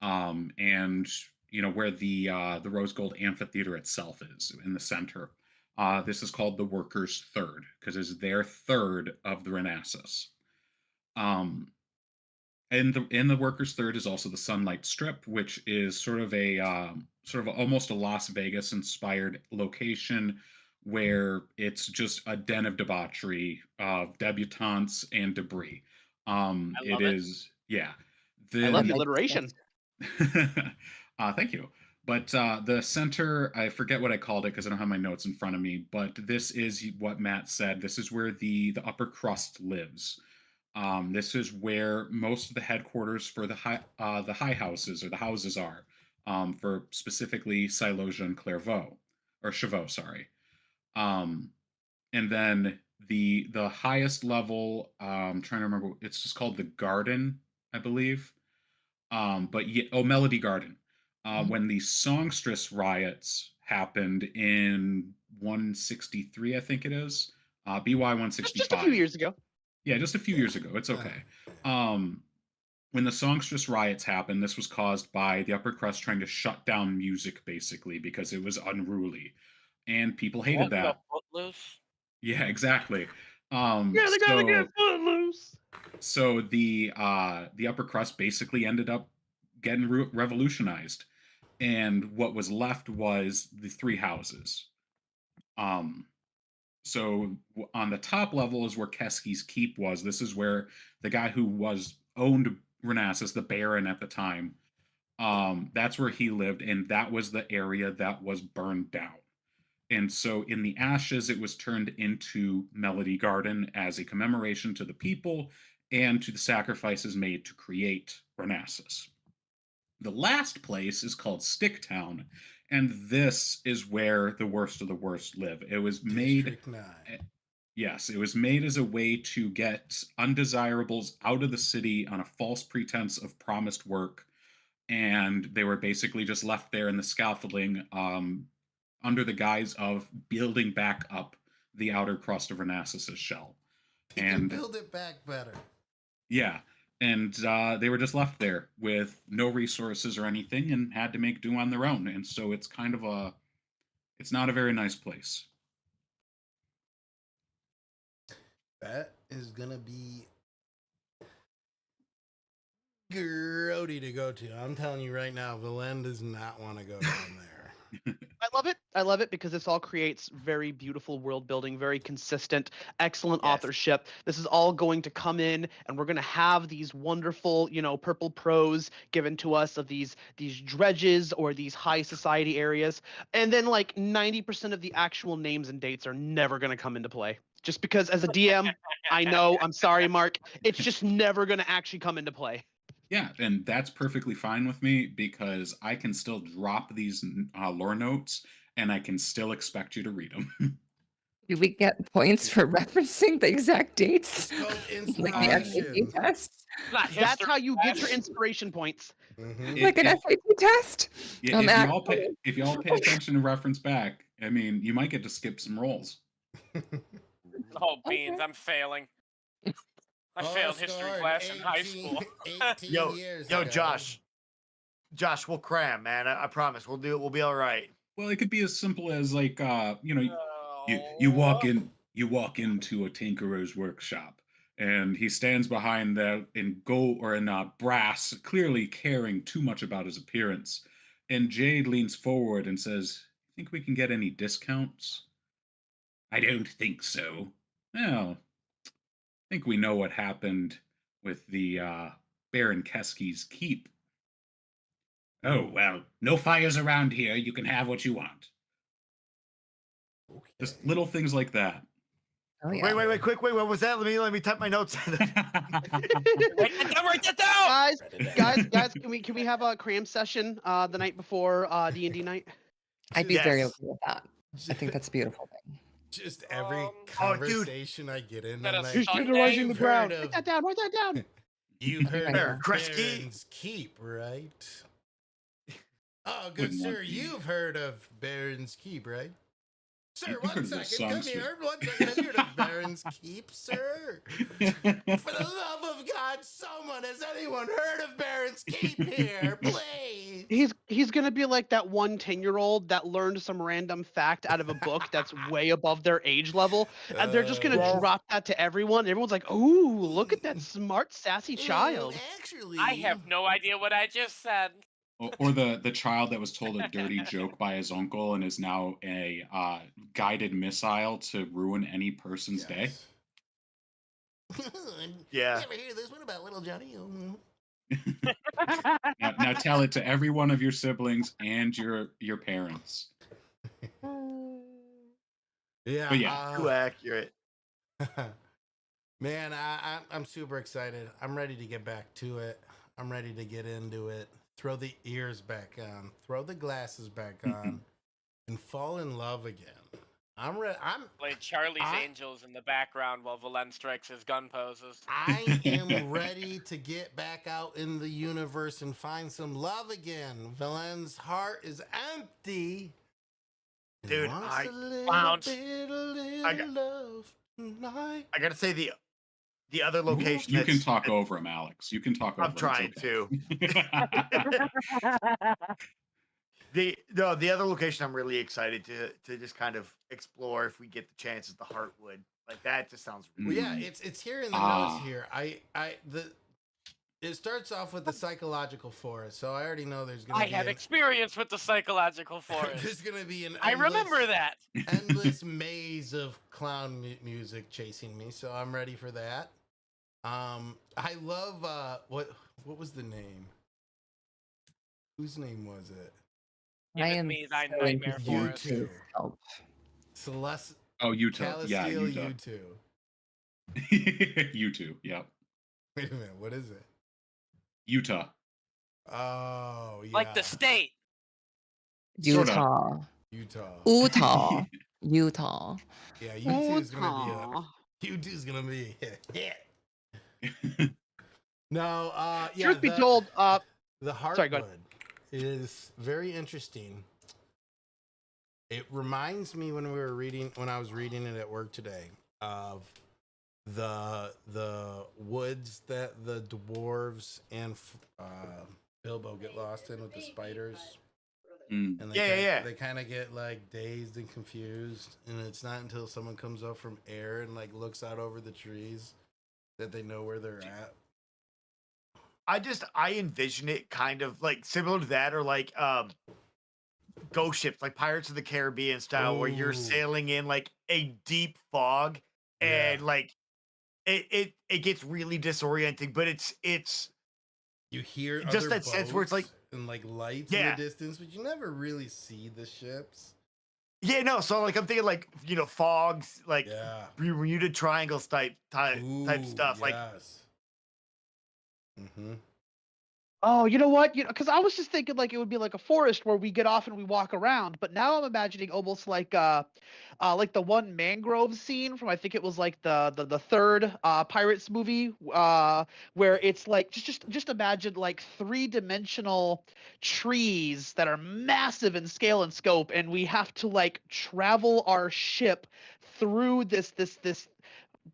and where the Rose Gold Amphitheater itself is in the center. This is called the Workers' Third because it's their third of the Renaissance. In the Workers' Third is also the Sunlight Strip, which is sort of almost a Las Vegas inspired location where it's just a den of debauchery of debutantes and debris. I It love it. is, yeah. I love the Then alliteration. Thank you. But the center, I forget what I called it because I don't have my notes in front of me. But this is what Matt said. This is where the upper crust lives. This is where most of the headquarters for the high houses or the houses are. For specifically Silosia and Clairvaux or Chavaux, sorry. And then the highest level, I'm trying to remember. It's just called the Garden, I believe. Melody Garden. When the Songstress riots happened in 163, I think it is. BY Just a few 165. years ago. Yeah, just a few years ago. It's okay. When the Songstress riots happened, this was caused by the upper crust trying to shut down music, basically, because it was unruly, and people hated Want to that. Footloose? Yeah, exactly. Yeah, they gotta get footloose. So the upper crust basically ended up getting revolutionized, and what was left was the 3 houses. So on the top level is where Keski's Keep was. This is where the guy who owned Renaissance, the Baron at the time, that's where he lived, and that was the area that was burned down. And so in the ashes, it was turned into Melody Garden as a commemoration to the people and to the sacrifices made to create Renasus. The last place is called Sticktown, and this is where the worst of the worst live. It was made. District 9. Yes, it was made as a way to get undesirables out of the city on a false pretense of promised work, and they were basically just left there in the scaffolding under the guise of building back up the outer crust of Renasus's shell. They can And build it back better. yeah, and they were just left there with no resources or anything and had to make do on their own. And so it's kind of it's not a very nice place. That is gonna be grody to go to. I'm telling you right now, Valen does not want to go down there. I love it. I love it because this all creates very beautiful world building, very consistent, excellent Yes. authorship. This is all going to come in, and we're going to have these wonderful, purple prose given to us of these dredges or these high society areas, and then like 90% of the actual names and dates are never going to come into play. Just because as a DM, I know, I'm sorry, Mark, it's just never going to actually come into play. Yeah, and that's perfectly fine with me because I can still drop these lore notes and I can still expect you to read them. Do we get points for referencing the exact dates? It's called Like the SAT inspiration. test? Not That's history how you get your class. inspiration points. Mhm. Like an SAT test? Yeah, Actually, if you all pay attention and reference back, I mean, you might get to skip some rolls. Oh, beans, I'm failing. I failed Oh, history scored class in high 18 school. 18 Yo, years yo, ago. Josh, we'll cram, man. I promise, we'll do it. We'll be all right. Well, it could be as simple as like you Oh. walk into a tinkerer's workshop and he stands behind there in gold or in brass, clearly caring too much about his appearance. And Jade leans forward and says, "Think we can get any discounts?" "I don't think so." "Well, I think we know what happened with the Baron Keski's keep." "Oh, well, no fires around here. You can have what you want." Just Okay. little things like that. oh yeah. Wait, quick, wait, what was that? Let me type my notes. Write that down! Guys, can we have a cram session the night before D&D night? I'd be very Yes. okay with that. I think that's a beautiful thing. Just every Oh, dude. conversation I get in, That I'm a like, You're Sunday? vandalizing the You've ground. heard Write of- that down. Write that down. you've heard Baron of Kresge? Baron's Keep, right? Oh, good Wouldn't want sir, the- you've heard of Baron's Keep, right? Sir, You've one heard of the second, come songs, here. 1 second, have you heard of Baron's Keep, sir? For the love of God, someone, has anyone heard of Baron's Keep here? Please. He's gonna be like that 10-year-old that learned some random fact out of a book that's way above their age level, and they're just gonna Yes. drop that to everyone. Everyone's like, "Ooh, look at that smart, sassy child." Actually, I have no idea what I just said. Or the child that was told a dirty joke by his uncle and is now a guided missile to ruin any person's day. Yeah. You ever hear this one about little Johnny? Now tell it to every one of your siblings and your parents. Yeah. But yeah. Too accurate. Man, I'm super excited. I'm ready to get back to it. I'm ready to get into it. Throw the ears back on. Throw the glasses back on. And fall in love again. I'm ready. Play Charlie's I- Angels in the background while Valen strikes his gun poses. I am ready to get back out in the universe and find some love again. Valen's heart is empty. and Dude, wants I a little found- bit of I got- love tonight. I gotta say the other location. You can that's- talk over him, Alex. You can talk over I'm him. trying It's to. okay. The other location I'm really excited to just kind of explore if we get the chance is the Heartwood. Like that just sounds Well, really yeah, it's here in the Ah. notes here. It starts off with the psychological forest, so I already know there's gonna I be have an- experience with the psychological there's forest. gonna be an I remember endless- that. endless maze of clown music chasing me, so I'm ready for that. I love what was the name? Whose name was it? Give I it am me thy so nightmare interested You forest. too. Oh, Celeste Oh, Utah. Yeah, Calisteel, Utah. you too. You too. Yep. Wait a minute, what is it? Utah. Oh, yeah. Like the state. Sorta. Utah. Utah. Utah. Utah. Yeah, U2 is gonna be Utah. U2's gonna be a hit. No, yeah, Truth be told, the sorry, go ahead. Heartwood is very interesting. It reminds me when I was reading it at work today of the woods that the dwarves and Bilbo get lost in with the spiders. Mm. And Yeah. they kind of get like dazed and confused, and it's not until someone comes up from air and like looks out over the trees that they know where they're at. I envision it kind of like similar to that, or like ghost ships, like Pirates of the Caribbean style, where you're Ooh. sailing in like a deep fog, Yeah. and like it gets really disorienting. But it's You hear just other that sense where it's like, boats and like lights in yeah. the distance, but you never really see the ships. yeah, no. So like I'm thinking like fogs, like Yeah. Bermuda Triangles type stuff. Like Yes. Mm-hmm. Oh, you know what? Because I was just thinking like it would be like a forest where we get off and we walk around, but now I'm imagining almost like the one mangrove scene from I think it was like the third Pirates movie, where it's like just imagine like three-dimensional trees that are massive in scale and scope, and we have to like travel our ship through this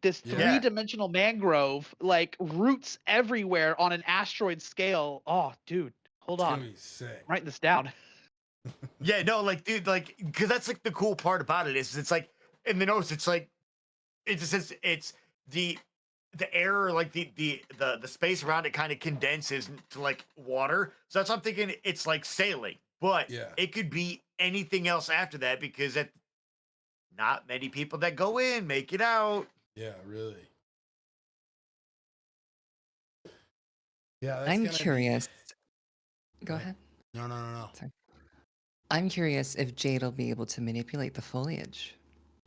Yeah. three-dimensional mangrove, like roots everywhere on an asteroid scale. Oh, dude, hold It's on. gonna be sick. I'm writing this down. yeah, no, like dude, like because that's like the cool part about it is it's like in the notes it's like it's the air, like the space around it kind of condenses to like water. So that's what I'm thinking. It's like sailing, but Yeah. it could be anything else after that because that not many people that go in make it out. Yeah, really. Yeah, that's I'm gonna be- curious. Go Go ahead. No. Sorry. I'm curious if Jade will be able to manipulate the foliage.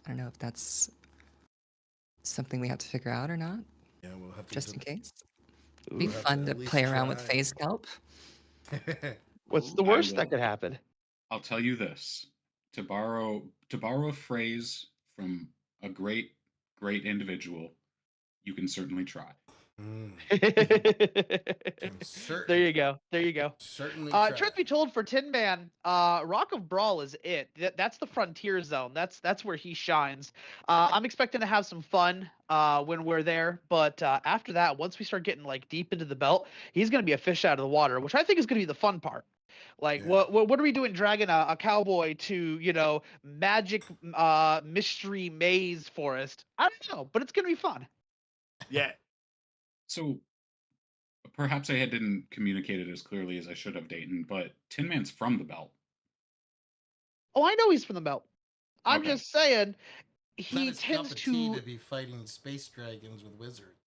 I don't know if that's something we have to figure out or not, Yeah, we'll have to just in get case. We'll Be have to fun at to least play around with try. phase scalp. What's the I worst that will. could happen? I'll tell you this: to borrow a phrase from a great individual, you can certainly try. Mm, There you go. There you go. certainly try. Truth be told, for Tin Man, Rock of Brawl is it. That's the frontier zone. That's where he shines. I'm expecting to have some fun when we're there, but after that, once we start getting like deep into the belt, he's gonna be a fish out of the water, which I think is gonna be the fun part. Like, Yeah. what are we doing, dragging a cowboy to magic mystery maze forest? I don't know, but it's gonna be fun. Yeah, So perhaps I didn't communicate it as clearly as I should have, Dayton, but Tin Man's from the belt. Oh, I know he's from the belt. I'm Okay. just saying It's not he his cup tends of tea to to be fighting space dragons with wizards.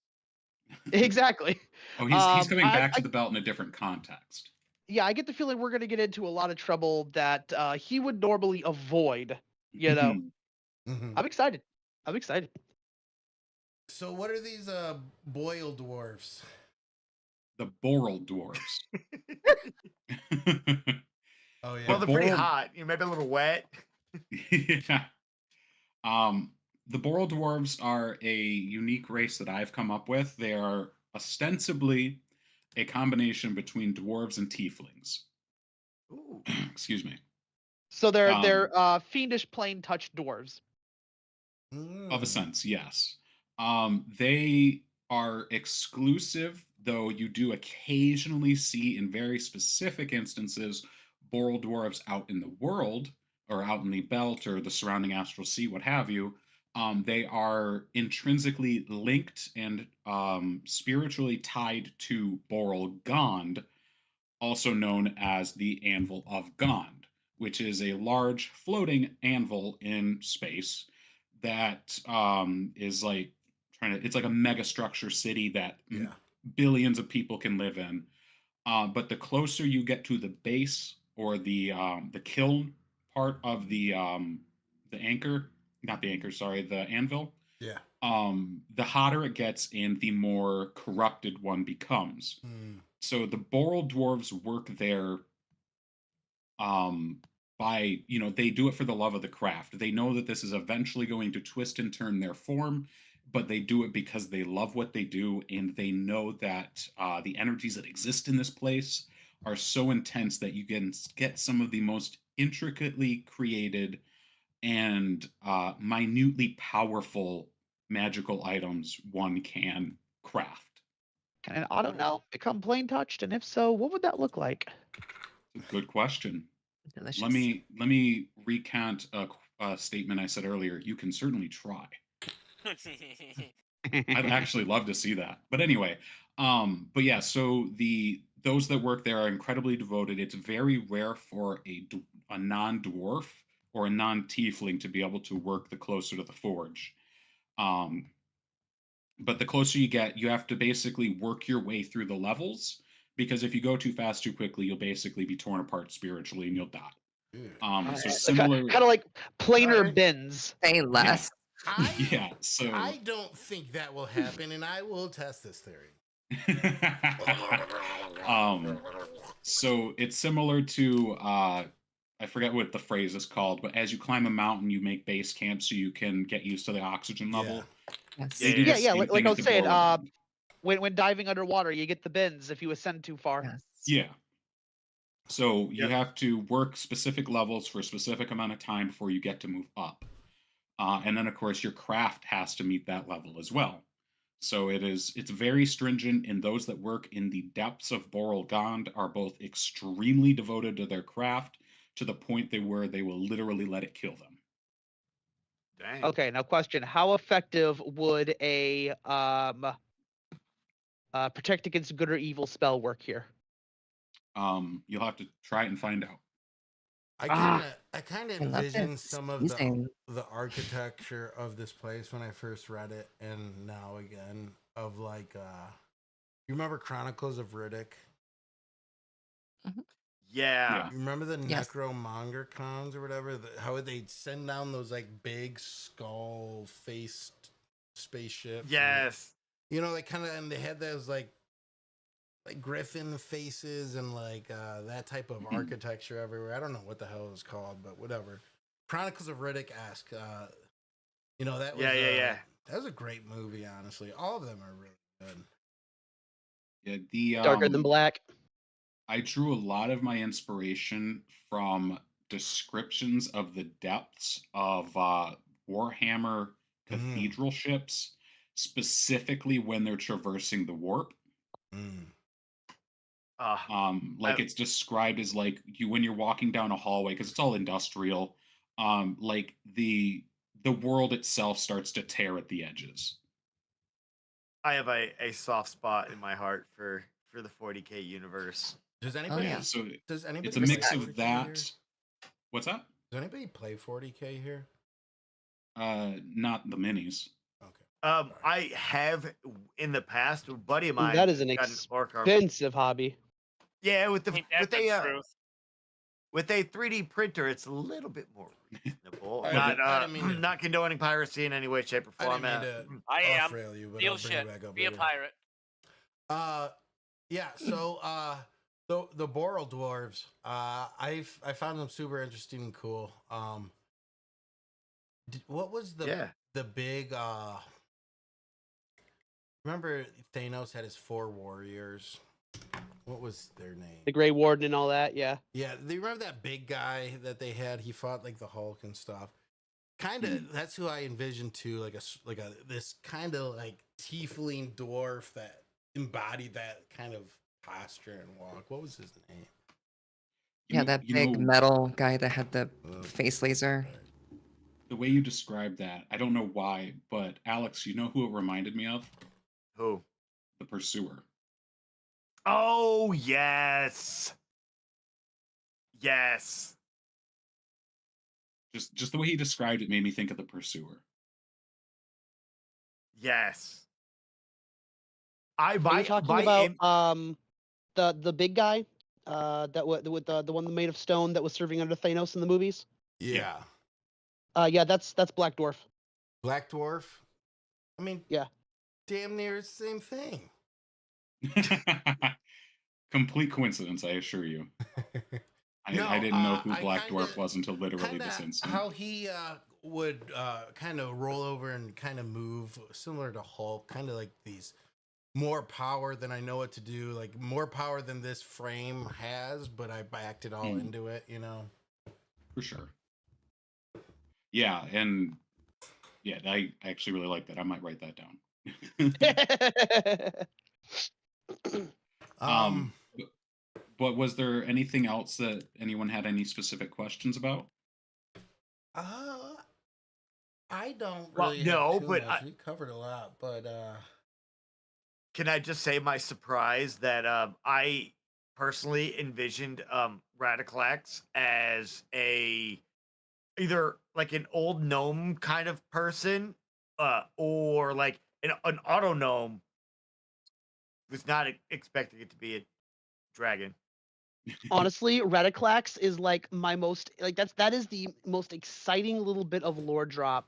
exactly. Oh, he's coming back to I the belt in a different context. yeah, I get the feeling we're gonna get into a lot of trouble that he would normally avoid. You know, Mhm. I'm excited. I'm excited. So, what are these boil dwarfs? The Boral dwarves. Oh yeah. well they're pretty Boral- hot. Maybe a little wet. Yeah. The Boral dwarves are a unique race that I've come up with. They are ostensibly a combination between dwarves and tieflings. Ooh. Excuse me. So they're Um, they're fiendish plain touch dwarves. Of a Mm. sense, yes. They are exclusive, though you do occasionally see in very specific instances Boral dwarves out in the world or out in the belt or the surrounding astral sea, what have you. They are intrinsically linked and spiritually tied to Boral Gond, also known as the Anvil of Gond, which is a large floating anvil in space that is like it's like a mega structure city that Yeah. billions of people can live in. But the closer you get to the base or the kiln part of the anchor, not the anchor, sorry, the anvil, Yeah. The hotter it gets and the more corrupted one becomes. So the Boral dwarves work there by, they do it for the love of the craft. They know that this is eventually going to twist and turn their form, but they do it because they love what they do, and they know that the energies that exist in this place are so intense that you can get some of the most intricately created and minutely powerful magical items one can craft. Can an auto now become plain touched? And if so, what would that look like? Good question. Delicious. Let me recount a statement I said earlier. You can certainly try. I'd actually love to see that. But anyway, but yeah, so those that work there are incredibly devoted. It's very rare for a non-dwarf or a non-tiefling to be able to work the closer to the forge. But the closer you get, you have to basically work your way through the levels, because if you go too fast too quickly, you'll basically be torn apart spiritually and you'll die. So similar, kind of like planar Sorry. bins. Say less. yeah. So I don't think that will happen, and I will test this theory. So it's similar to I forget what the phrase is called, but as you climb a mountain, you make base camp so you can get used to the oxygen level. Yes. They do the Yeah, same like thing I at was the saying, Boral. when diving underwater, you get the bins if you ascend too far. Yes. Yeah. So you Yep. have to work specific levels for a specific amount of time before you get to move up. And then, of course, your craft has to meet that level as well. So it's very stringent, and those that work in the depths of Boral Gond are both extremely devoted to their craft to the point where they will literally let it kill them. Dang. Okay, now question: how effective would a protect against good or evil spell work here? You'll have to try it and find out. I kind of I love envision this. some of Teasing. the architecture of this place when I first read it, and now again of like you remember Chronicles of Riddick? Yeah. You remember the Yes. Necromonger cons or whatever? How would they send down those like big skull faced spaceships? and, Yes. they kind of, and they had those like griffin faces and like that type of architecture everywhere. I don't know what the hell it was called, but whatever. Chronicles of Riddick-esque. That was Yeah. that was a great movie. Honestly, all of them are really good. Yeah, the Darker than black. I drew a lot of my inspiration from descriptions of the depths of Warhammer cathedral ships, specifically when they're traversing the warp. Like it's described as like when you're walking down a hallway, because it's all industrial. Like the world itself starts to tear at the edges. I have a soft spot in my heart for the 40K universe. Does anybody? yeah. So Does anybody? it's a play mix of 40K that. here? What's that? Does anybody play 40K here? Not the minis. Okay. I have in the past. A buddy of mine. That is an got an orc army. expensive hobby. Yeah, with Ain't that the truth? with a 3D printer, it's a little bit more reasonable. I didn't mean to- Not condoning piracy in any way, shape, or I form. didn't mean to I am. off-rail you, but Steal I'll bring shit. it back up Be a later. pirate. Yeah. So the Boral dwarves, I found them super interesting and cool. What was the big remember Thanos had his 4 warriors? What was their name? The Grey Warden and all that. Yeah. Yeah, do you remember that big guy that they had? He fought like the Hulk and stuff. Kind of, that's who I envisioned too, like a this kind of like tiefling dwarf that embodied that kind of posture and walk. What was his name? Yeah, that big metal guy that had the face laser. The way you described that, I don't know why, but Alex, you know who it reminded me of? Who? The Pursuer. Oh yes. Yes. Just the way he described it made me think of the Pursuer. Yes. Are you talking about the big guy that with the one made of stone that was serving under Thanos in the movies? Yeah. Yeah, that's Black Dwarf. Black Dwarf. I mean, Yeah. damn near the same thing. Complete coincidence, I assure you. No, I didn't know who I Black kinda- Dwarf was until literally this Kinda instant. how he would kind of roll over and kind of move similar to Hulk, kind of like these more power than I know what to do, like more power than this frame has, but I backed it all into it, you know. For sure. Yeah, and yeah, I actually really like that. I might write that down. Um, But was there anything else that anyone had any specific questions about? I don't Well, really no, have too but much. We covered a lot, but can I just say my surprise that I personally envisioned Radiclax as either like an old gnome kind of person, or like an auto gnome. Was not expecting it to be a dragon. Honestly, Reticlax is like my most like that is the most exciting little bit of lore drop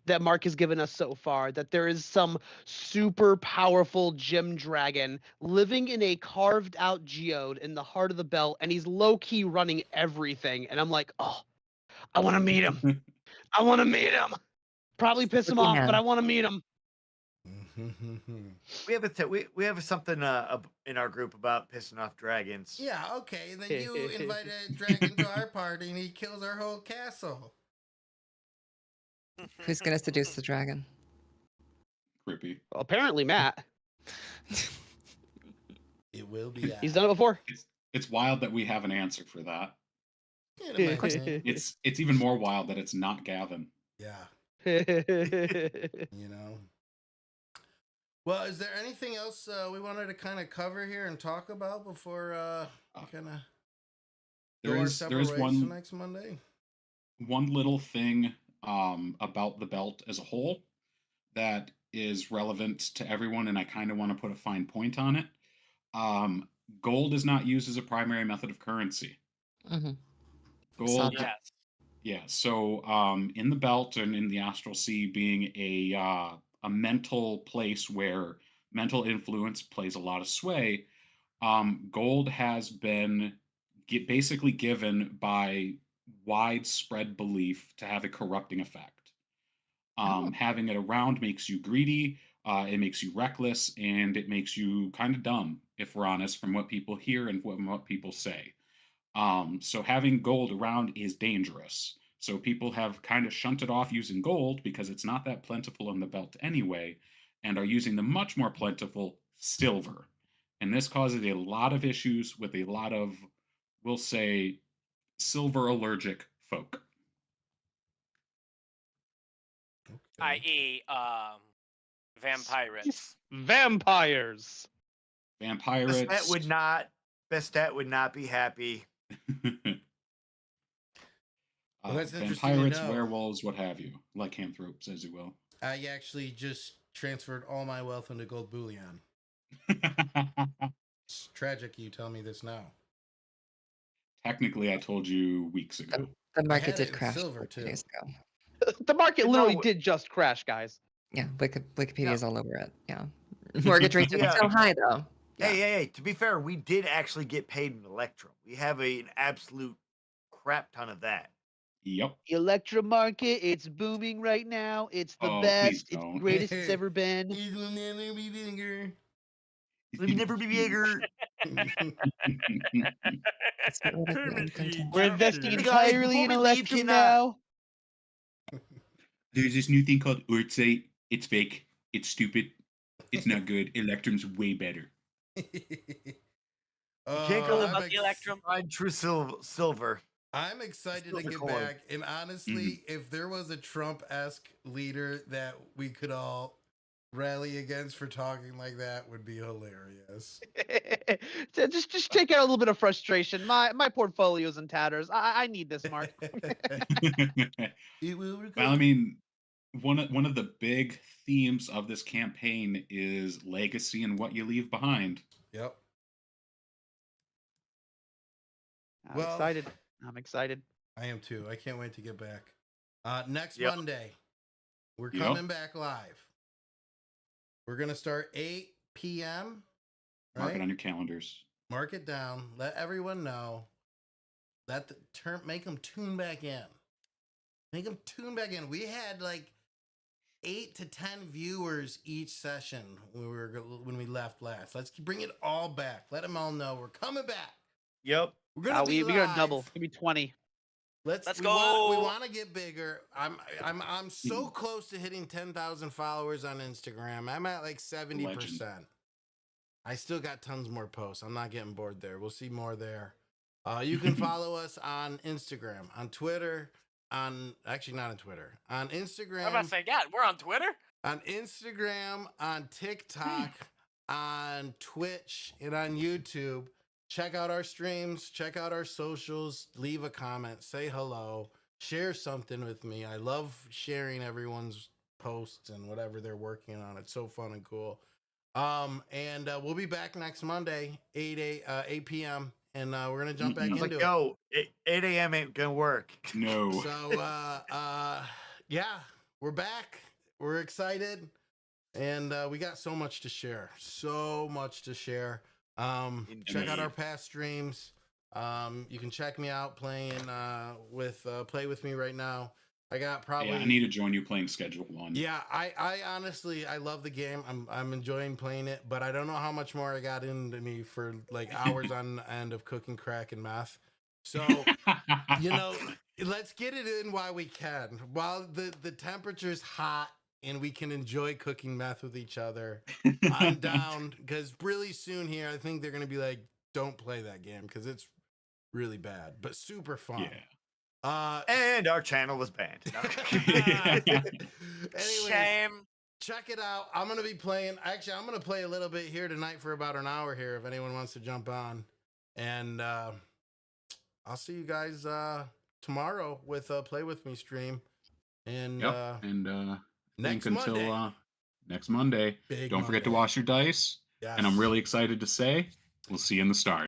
that Mark has given us so far. That there is some super powerful gem dragon living in a carved out geode in the heart of the belt, and he's low key running everything. And I'm like, oh, I want to meet him. I want to meet him. Probably piss him off, but I want to meet him. We have we have something in our group about pissing off dragons. yeah, okay. Then you invite a dragon to our party, and he kills our whole castle. Who's gonna seduce the dragon? Creepy. Apparently, Matt. It will be. He's done it before. It's wild that we have an answer for that. Yeah, It's even more wild that it's not Gavin. yeah, you know. Well, is there anything else we wanted to kind of cover here and talk about before kind of There is one next Monday? One little thing about the belt as a whole that is relevant to everyone, and I kind of want to put a fine point on it. Gold is not used as a primary method of currency. Mm-hmm. Gold, Yes. yeah. So in the belt and in the astral sea, being a mental place where mental influence plays a lot of sway, gold has been basically given by widespread belief to have a corrupting effect. Having it around makes you greedy, it makes you reckless, and it makes you kind of dumb, if we're honest, from what people hear and what people say. So having gold around is dangerous. So people have kind of shunted off using gold because it's not that plentiful in the belt anyway, and are using the much more plentiful silver. And this causes a lot of issues with a lot of, we'll say, silver allergic folk. I.e., vampirates. Vampires. Vampirates. Bestet would not be happy. Well, that's interesting to Vampirates, know. werewolves, what have you. Lycanthropes, as you will. I actually just transferred all my wealth into gold bullion. It's tragic you tell me this now. Technically, I told you weeks ago. The had market it did in crash silver, 2 too. days ago. The market No, literally did just crash, guys. Yeah, Wikipedia's all over it. Yeah, mortgage rates are still high though. Yeah. Hey, to be fair, we did actually get paid in Electrum. We have an absolute crap ton of that. Yep. Electro market, it's booming right now. It's the Oh, please best. It's the don't. greatest it's ever been. It will never be bigger. Let me never be bigger. Let's get rid of the income We're tax. investing Hey, guys, entirely before in we leave, Electrum can, now. There's this new thing called Urtzite. It's fake. It's stupid. It's not good. Electrum's way better. You can't go I'm about the Electrum. Find true silver. I'm excited to Silver get coin. back. And honestly, if there was a Trump-esque leader that we could all rally against for talking like that, would be hilarious. just take out a little bit of frustration. My portfolio's in tatters. I need this, Mark. It will Well, I mean, one of the big themes of this campaign is legacy and what you leave behind. Yep. I'm Well- excited. I'm excited. I am too. I can't wait to get back. Next Yep. Monday, we're Yep. coming back live. We're gonna start 8 p.m. Mark Right? it on your calendars. Mark it down. Let everyone know. Make them tune back in. Make them tune back in. We had like 8 to 10 viewers each session when we left last. Let's bring it all back. Let them all know we're coming back. Yep. We're gonna be we got live. double. Give me 20. Let's We go. want to get bigger. I'm so close to hitting 10,000 followers on Instagram. I'm at like 70%. Legend. I still got tons more posts. I'm not getting bored there. We'll see more there. You can follow us on Instagram, on Twitter, actually not on Twitter, on Instagram. I'm about to say, God, we're on Twitter. On Instagram, on TikTok, on Twitch, and on YouTube. Check out our streams, check out our socials, leave a comment, say hello, share something with me. I love sharing everyone's posts and whatever they're working on. It's so fun and cool. And we'll be back next Monday, 8 p.m. And we're gonna jump back I into was it. Yo, 8 a.m. ain't gonna work. No. So yeah, we're back. We're excited. And we got so much to share. So much to share. Check out our past streams. You can check me out playing with Play With Me right now. I got probably Yeah, I need to join you playing Schedule 1. Yeah, I honestly I love the game. I'm enjoying playing it, but I don't know how much more I got into me for like hours on end of cooking crack and meth. So you know, let's get it in while we can. While the temperature's hot and we can enjoy cooking meth with each other. I'm down because really soon here, I think they're gonna be like, don't play that game because it's really bad, but super fun. Yeah. And our channel was banned. Anyways, Shame. check it out. I'm gonna be playing. Actually, I'm gonna play a little bit here tonight for about an hour here. If anyone wants to jump on, and I'll see you guys tomorrow with a Play With Me stream. And Yep. And next think Monday. until next Monday. Big Don't forget to Monday. wash your dice. Yes. And I'm really excited to say we'll see you in the stars.